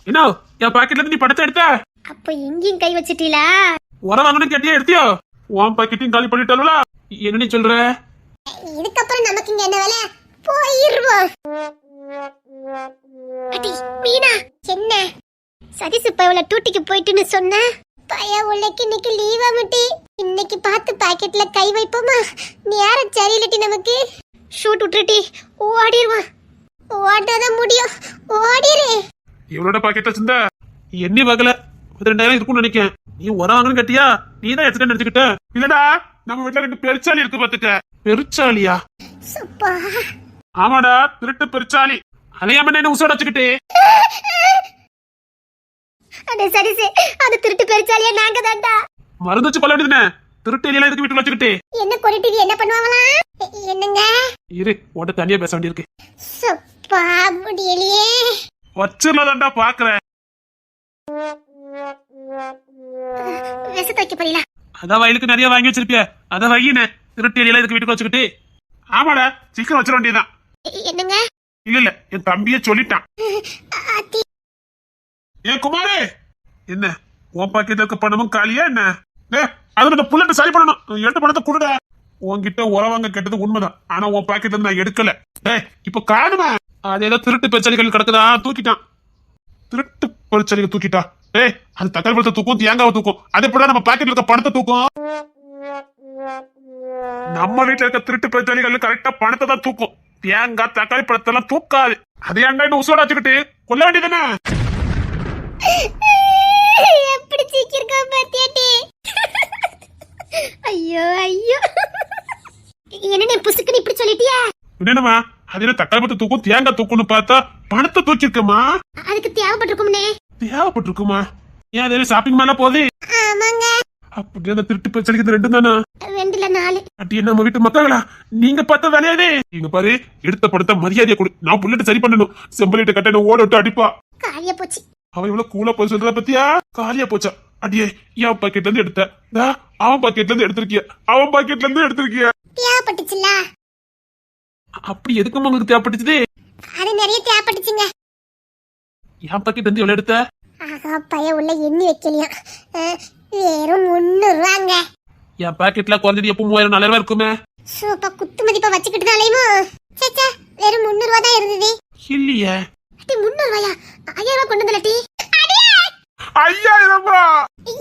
என்ன என் பாக்கெட்ல இருந்து நீ படத்தை எடுத்த? அப்ப எங்கேயும் கை வச்சிட்டீங்களா? உரம் வாங்கணும் கேட்டியா எடுத்தியோ? உன் பாக்கெட்டையும் காலி பண்ணிட்டாளா? என்ன நீ சொல்ற? இதுக்கப்புறம் நமக்கு இங்க என்ன வேலை? போயிருவோம். அடி மீனா, என்ன சதீஷ் இப்ப இவள டூட்டிக்கு போயிட்டுன்னு சொன்ன. பய உழைக்கு இன்னைக்கு லீவா முட்டி. இன்னைக்கு பார்த்து பாக்கெட்ல கை வைப்போமா? நேரம் சரியில்லட்டி நமக்கு. ஷூட் விட்டுட்டி ஓடிடுவான். ஓடாதான் முடியும். ஓடிரு. இவளோட பாக்கெட்ல சிந்த எண்ணி வகல 2000 இருக்கும்னு நினைக்கிறேன். நீ உரம் வாங்கணும் கேட்டியா? நீ தான் எடுத்துட்டு நினைச்சுக்கிட்ட. இல்லடா நம்ம வீட்டுல 2 பெருச்சாலி இருக்கு பாத்துக்க. பெருச்சாலியா? சுப்பா ஆமாடா திருட்டு பெருச்சாலி. அதையாம என்ன உசோட வச்சுக்கிட்டு? அடே சதீஷ், அது திருட்டு பெருச்சாலியா நாங்க தான்டா. மருந்து வச்சு கொள்ள வேண்டியதுனே. திருட்டு எலியெல்லாம் இதுக்கு வீட்டுல வச்சுக்கிட்டு. என்ன கொட்டிட்டு என்ன பண்ணுவாங்களாம்? என்னங்க இரு உன்கிட்ட தனியா பேச வேண்டியிருக்கு. சுப்பா முடியலையே. வச்சிடலாம்டா பாக்குறேன். விஷத்தை வைக்க போறீங்களா? அதான் வயலுக்கு நிறைய வாங்கி வச்சிருப்பிய. அதான் வையினே. திருட்டு எலியெல்லாம் இதுக்கு வீட்டுக்கு வச்சுக்கிட்டு. ஆமாடா சீக்கிரம் வச்சிட வேண்டியதுதான். என்னங்க? இல்ல என் தம்பியே சொல்லிட்டான். ஆத்தி ஏன் குமாரே, என்ன உன் பாக்கெட்ல இருக்க பணமும் காலியா என்ன? அது இந்த புல்லட்ட சரி பண்ணணும். எடுத்த பணத்தை கொடுடா. உன்கிட்ட உறவாங்க கேட்டது உண்மைதான். ஆனா உன் பாக்கெட்ல இருந்து நான் எடுக்கல. இப்ப காணுமா? அது ஏதோ திருட்டு பெருச்சாலிகள் கிடக்குதா தூக்கிட்டான். திருட்டு பெருச்சாலிகள் தூக்கிட்டா. அது தக்காளி பழத்தை தூக்கும், தேங்காவை தூக்கும். அதே போல நம்ம பாக்கெட்ல இருக்க பணத்தை தூக்கும். நம்ம வீட்டுல இருக்க திருட்டு பெருச்சாலிகள் கரெக்டா பணத்தை தான் தூக்கும். தேங்காய் தக்காளி பழத்தை எல்லாம் தூக்காது. அதே அங்க உசோட வச்சுக்கிட்டு கொல்ல வேண்டியதானே? எப்படி சீக்கிரமா பாத்தியாடி? ஐயோ ஐயோ, என்ன புசுக்குன்னு இப்படி சொல்லிட்டியா? என்னமா அது தக்காளி பழத்தை தூக்கும் தேங்காய் தூக்கும்னு பார்த்தா பணத்தை தூக்கிருக்கமா? அதுக்கு தேவைப்பட்டிருக்கும்னே. தேவைப்பட்டிருக்குமா? ஏன் அதே ஷாப்பிங் மேல போதே? ஆமாங்க. அப்படி அந்த திருட்டு பெருச்சாலிக்கு 2 தானா? 2 இல்ல 4. அட்டி நம்ம வீட்டு மக்களா நீங்க பார்த்த வேலையாதே. நீங்க பாரு எடுத்த படத்தை மரியாதையை கொடு. நான் புள்ளட்டு சரி பண்ணணும். செம்பலிட்ட கட்ட ஓட விட்டு அடிப்பா. காலியா போச்சு. அவன் இவ்வளவு கூலா போய் சொல்றத பத்தியா? காலியா போச்சா? அடியே என் பாக்கெட்ல இருந்து எடுத்த. அவன் பாக்கெட்ல இருந்து எடுத்திருக்கிய. அவன் பாக்கெட்ல இருந்து எடுத்திருக்கிய. தேவைப்பட்டுச்சுல. அப்படி எதுக்கும் உங்களுக்கு தேவைப்பட்டுச்சு? அது நிறைய தேவைப்பட்டுச்சுங்க. என் பாக்கெட் இருந்து எவ்வளவு எடுத்த? ஆகா பைய உள்ள எண்ணி வைக்கலையா? வெறும் 300 ரூபாங்க. என் பாக்கெட்ல குறைஞ்சது எப்போ 3000 4000 இருக்குமே. சூப்பா குத்து மதிப்பா வச்சுக்கிட்டு தான் அலையுமோ? சேச்சா வெறும் 300 ரூபா தான் இருந்தது. இல்லையே. அடி 300 ரூபாயா? 5000 ரூபாய் கொண்டு வந்துலட்டி. 5000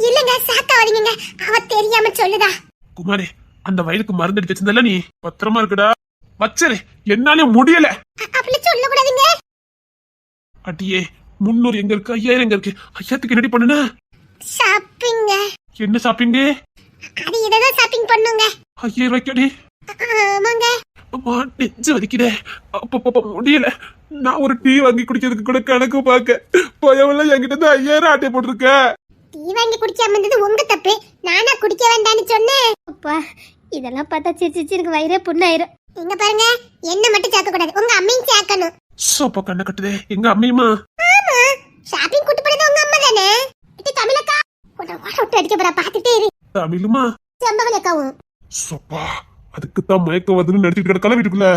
இல்லங்க சாக்கா வரீங்க. அவ தெரியாம சொல்லுதா. குமாரே அந்த வயலுக்கு மருந்து அடிச்சு வச்சிருந்தல நீ பத்திரமா இருக்குடா. வச்சரு என்னாலே முடியல. அப்படி சொல்ல கூடாதுங்க. அடியே 300 எங்க இருக்கு? 5000 எங்க இருக்கு? 5000க்கு என்னடி பண்ணுன? ஷாப்பிங்க. என்ன ஷாப்பிங்? அது இததான் ஷாப்பிங் பண்ணுங்க. 5000 ரூபாய்க்கு? ஆமாங்க. அம்மா நெஞ்சு வலிக்குதே. அப்ப முடியல. நான் ஒரு டீ வாங்கி குடிக்கிறதுக்கு கூட கணக்கு பார்க்க பயவெல்லாம் என்கிட்ட இருந்து 5000 ஆட்டை போட்டிருக்க. டீ வாங்கி குடிக்காம இருந்தது உங்க தப்பு. நானா குடிக்க வேண்டாம்னு சொன்னேன். அப்பா இதெல்லாம் பார்த்தா சிரிச்சு எனக்கு வயிறே புண்ணாயிரும். இங்க பாருங்க என்ன மட்டும் சேர்க்க கூடாது. உங்க அம்மையும் சேர்க்கணும். சோப்பா கண்ண கட்டுதே. எங்க அம்மையுமா? ஆமா ஷாப்பிங் கூட்டி போனது உங்க அம்மா தானே? இது தமிழக்கா ஓட விட்டு அடிக்க போறா. பாத்துட்டே இரு. தமிழுமா? செம்பவளி அக்காவும். சோப்பா அதுக்குத்தான் மயக்கம் வருதுன்னு நினைச்சிட்டு கிடக்கல வீட்டுக்குள்ள.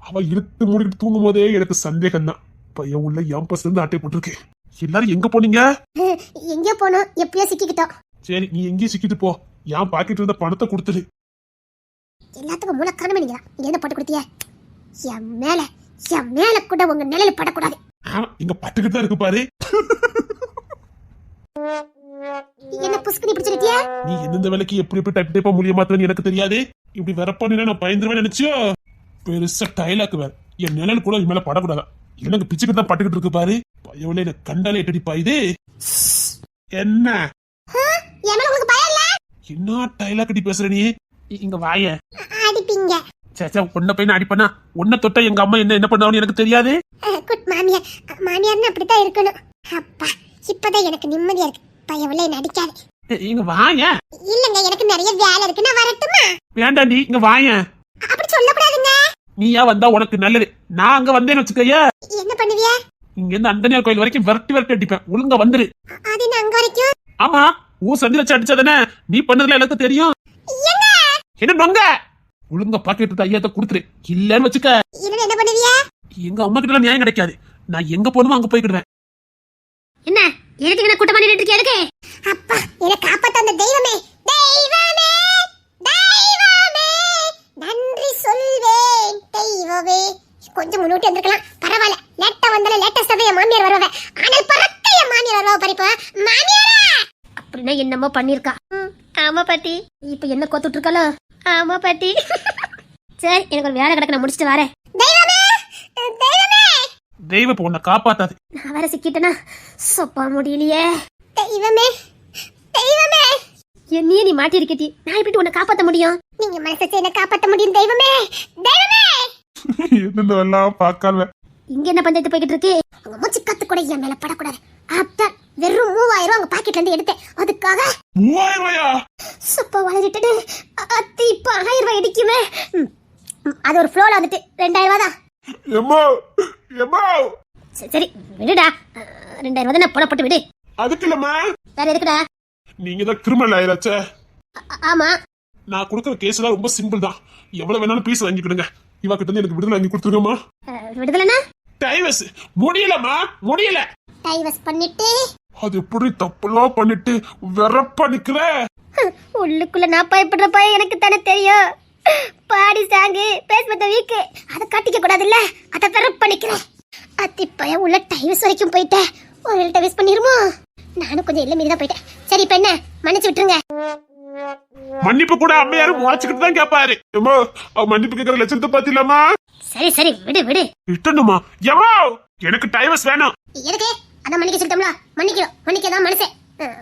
அவ இழுத்து மூடிட்டு தூங்கும் போதே எனக்கு சந்தேகம் தான். பையன் உள்ள என் பஸ் இருந்து ஆட்டை போட்டிருக்கு. எல்லாரும் எங்க போனீங்க? எங்க போனோம்? எப்பயோ சிக்கிக்கிட்டோம். சரி நீ எங்கேயும் சிக்கிட்டு போ. என் பாக்கெட் இருந்த பணத்தை கொடுத்துரு. எல்லாத்துக்கும் மூல காரணமே நீங்க இங்க என்ன போட்டு கொடுத்திய? என் மேல கூட உங்க நிலையில படக்கூடாது. இங்க பட்டுக்கிட்டு தான் இருக்கு பாரு. என்ன புஸ்கி இப்படி சொல்லிட்டியா? நீ எந்தெந்த வேலைக்கு எப்படி டைப் டைப்பா மூலிய மாத்தன்னு எனக்கு தெரியாது. இப்படி வரப்பானு நான் பயந்துருவேன் நினைச்சியோ? பெருசா டைலாக் வேற. என் நிழல் கூட மேல படக்கூடாதா? எனக்கு பிச்சுக்கிட்டு தான் பட்டுக்கிட்டு இருக்கு பாரு. பயவுல எனக்கு கண்டாலே எட்டடிப்பா இது. என்ன உங்களுக்கு பயம் இல்ல? என்ன டைலாக் அடி பேசுற நீ? இங்க வாய. அடிப்பீங்க. சேச்சா உன்ன போய் அடிப்பனா? உன்ன தொட்டா எங்க அம்மா என்ன பண்ணுவான்னு எனக்கு தெரியாது. குட் மாமியார். மாமியார்னு அப்படித்தான் இருக்கணும். அப்பா இப்பதான் எனக்கு நிம்மதியா இருக்கு. பயவுல என்ன அடிக்காது. இங்க வாய. இல்லங்க எனக்கு நிறைய வேலை இருக்கு. நான் வரட்டுமா? வேண்டாண்டி இங்க வாய. அப்படி சொல்லக்கூடாதுங்க. நீயா வந்தா உனக்கு நல்லது. நான் அங்க வந்தேன்னு வச்சுக்கைய என்ன பண்ணுவிய? இங்க இருந்து அந்தனியார் கோயில் வரைக்கும் விரட்டி அடிப்பேன். ஒழுங்கா வந்துரு. அது நான் அங்க வரைக்கும். ஆமா ஊ சந்தி வச்சு அடிச்சதானே? நீ பண்ணதுல எனக்கு தெரியும். என்ன நொங்க? ஒழுங்கா பாக்கெட்டு ஐயாத்த கொடுத்துரு. இல்லன்னு வச்சுக்க இல்ல என்ன பண்ணுவிய? எங்க அம்மா கிட்ட நியாயம் கிடைக்காது. நான் எங்க போகணுமோ அங்க போய்க்கிடுவேன். என்ன எதுக்கு என்ன கூட்டம் பண்ணிட்டு இருக்கே? எதுக்கு? அப்பா என்ன காப்பாத்த அந்த தெய்வமே, தெய்வமே, தெய்வமே, நன்றி சொல்வேன் தெய்வமே. கொஞ்சம் முன்னூட்டி வந்திருக்கலாம், பரவாயில்ல. லேட்டா வந்தாலும் லேட்டஸ்டாவே என் மாமியார் வருவாங்க. ஆனால் பறக்க என் மாமியார் வருவா பறிப்பா. மாமியாரா அப்படின்னா என்னமோ பண்ணிருக்கா. ஆமா பாட்டி. இப்ப என்ன கோத்துட்டு இருக்காளோ? ஆமா பாட்டி. சரி எனக்கு ஒரு வேலை கிடக்கு, நான் முடிச்சிட்டு வரேன். தெய்வமே, தெய்வமே, தெய்வம் இப்ப உன்னை காப்பாத்தாது. நான் வேற சிக்கிட்டேனா? சொப்பா முடியலையே. தெய்வமே, தெய்வமே, என்னையே நீ மாட்டி இருக்கட்டி, நான் எப்படி உன்னை காப்பாத்த முடியும்? நீங்க மனசை என்ன காப்பாத்த முடியும் தெய்வமே, தெய்வமே. என்னெல்லாம் பார்க்காம இங்க என்ன பஞ்சாயத்து போய்கிட்டு இருக்கு? உங்க மூச்சு கத்து கூட என் மேல படக்கூடாது. அதான் வெறும் 3000 உங்க பாக்கெட்ல இருந்து எடுத்தேன். அதுக்காக 3000 ரூபாயா? சொப்பா வளரிட்டு அத்தி இப்ப 1000 ரூபாய் அடிக்குமே. அது ஒரு ஃப்ளோல வந்துட்டு 2000 ரூபாய் தான். எம்மா எம்மா சரி விடுடா, 2000 ரூபாய் தானே புறப்பட்டு விடு. அதுக்கு இல்லம்மா, வேற எதுக்குடா? நீங்க தான் கிரிமினல் ஆயிராச்சே. ஆமா நான் கொடுக்குற கேஸ் எல்லாம் ரொம்ப சிம்பிள் தான். எவ்வளவு வேணாலும் பீஸ் வாங்கிக்கிடுங்க. இவா கிட்ட இருந்து எனக்கு விடுதலை வாங்கி கொடுத்துருங்கம்மா. விடுதலைனா டைவர்ஸ் முடியலம்மா, முடியல. டைவர்ஸ் பண்ணிட்டு அது எப்படி தப்பெல்லாம் பண்ணிட்டு வெறப்பா நிக்கிற? உள்ளுக்குள்ள நான் பயப்படுற பயம் எனக்கு தானே தெரியும். பாடி சாங்கு பேஸ்மெண்ட் வீக்கு அதை கட்டிக்க கூடாதுல்ல, அதை பெற பண்ணிக்கிறேன். அத்தி பயம் உள்ள டைவர்ஸ் வரைக்கும் போயிட்டேன். ஒரு டைவர்ஸ் பண்ணிருமோ? நானும் கொஞ்சம் இல்ல மீறி தான் போயிட்டேன். சரி இப்ப என்ன, மன்னிச்சு விட்டுருங்க. மன்னிப்பு கூட அம்மையாரும் முளைச்சுக்கிட்டு தான் கேட்பாரு. ஏமா அவ மன்னிப்பு கேட்கற லட்சணத்தை பாத்திலாமா? சரி சரி விடு விடு. இட்டணுமா? ஏமா எனக்கு டைவர்ஸ் வேணும். எதுக்கு? அதான் மன்னிக்க சொல்லிட்டோம்ல, மன்னிக்கிறோம். மன்னிக்கதான் மனுஷன்,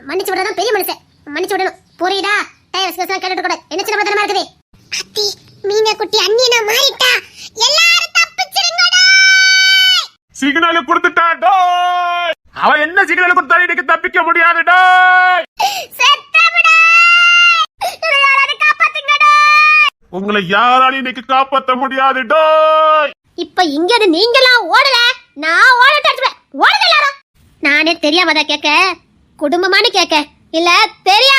மன்னிச்சு விடதான் பெரிய மனுஷன். மன்னிச்சு விடணும், புரியுதா? டைவர்ஸ் கேஸ்லாம் கேட்டுட்டு கூட என்ன சின்ன தரமா இருக்குது. அத்தி மீனா குட்டி அண்ணினா மாறிட்டா. எல்லாரும் தப்பிச்சிருங்கடா. சிக்னல் கொடுத்துட்டா டோய். அவ என்ன சிக்னல் கொடுத்தா இன்னைக்கு தப்பிக்க முடியாது டோய். செத்தவிடா. என்னை யாராவது காப்பாத்துங்கடா. உங்களை யாராலையும் இன்னைக்கு காப்பாத்த முடியாது டோய். இப்ப இங்க அது நீங்களாம் ஓடல, நான் ஓடட்டேன். ஓடுங்க எல்லாரும். நானே தெரியாம தான் கேட்க, குடும்பமானு கேட்க, இல்ல தெரியாம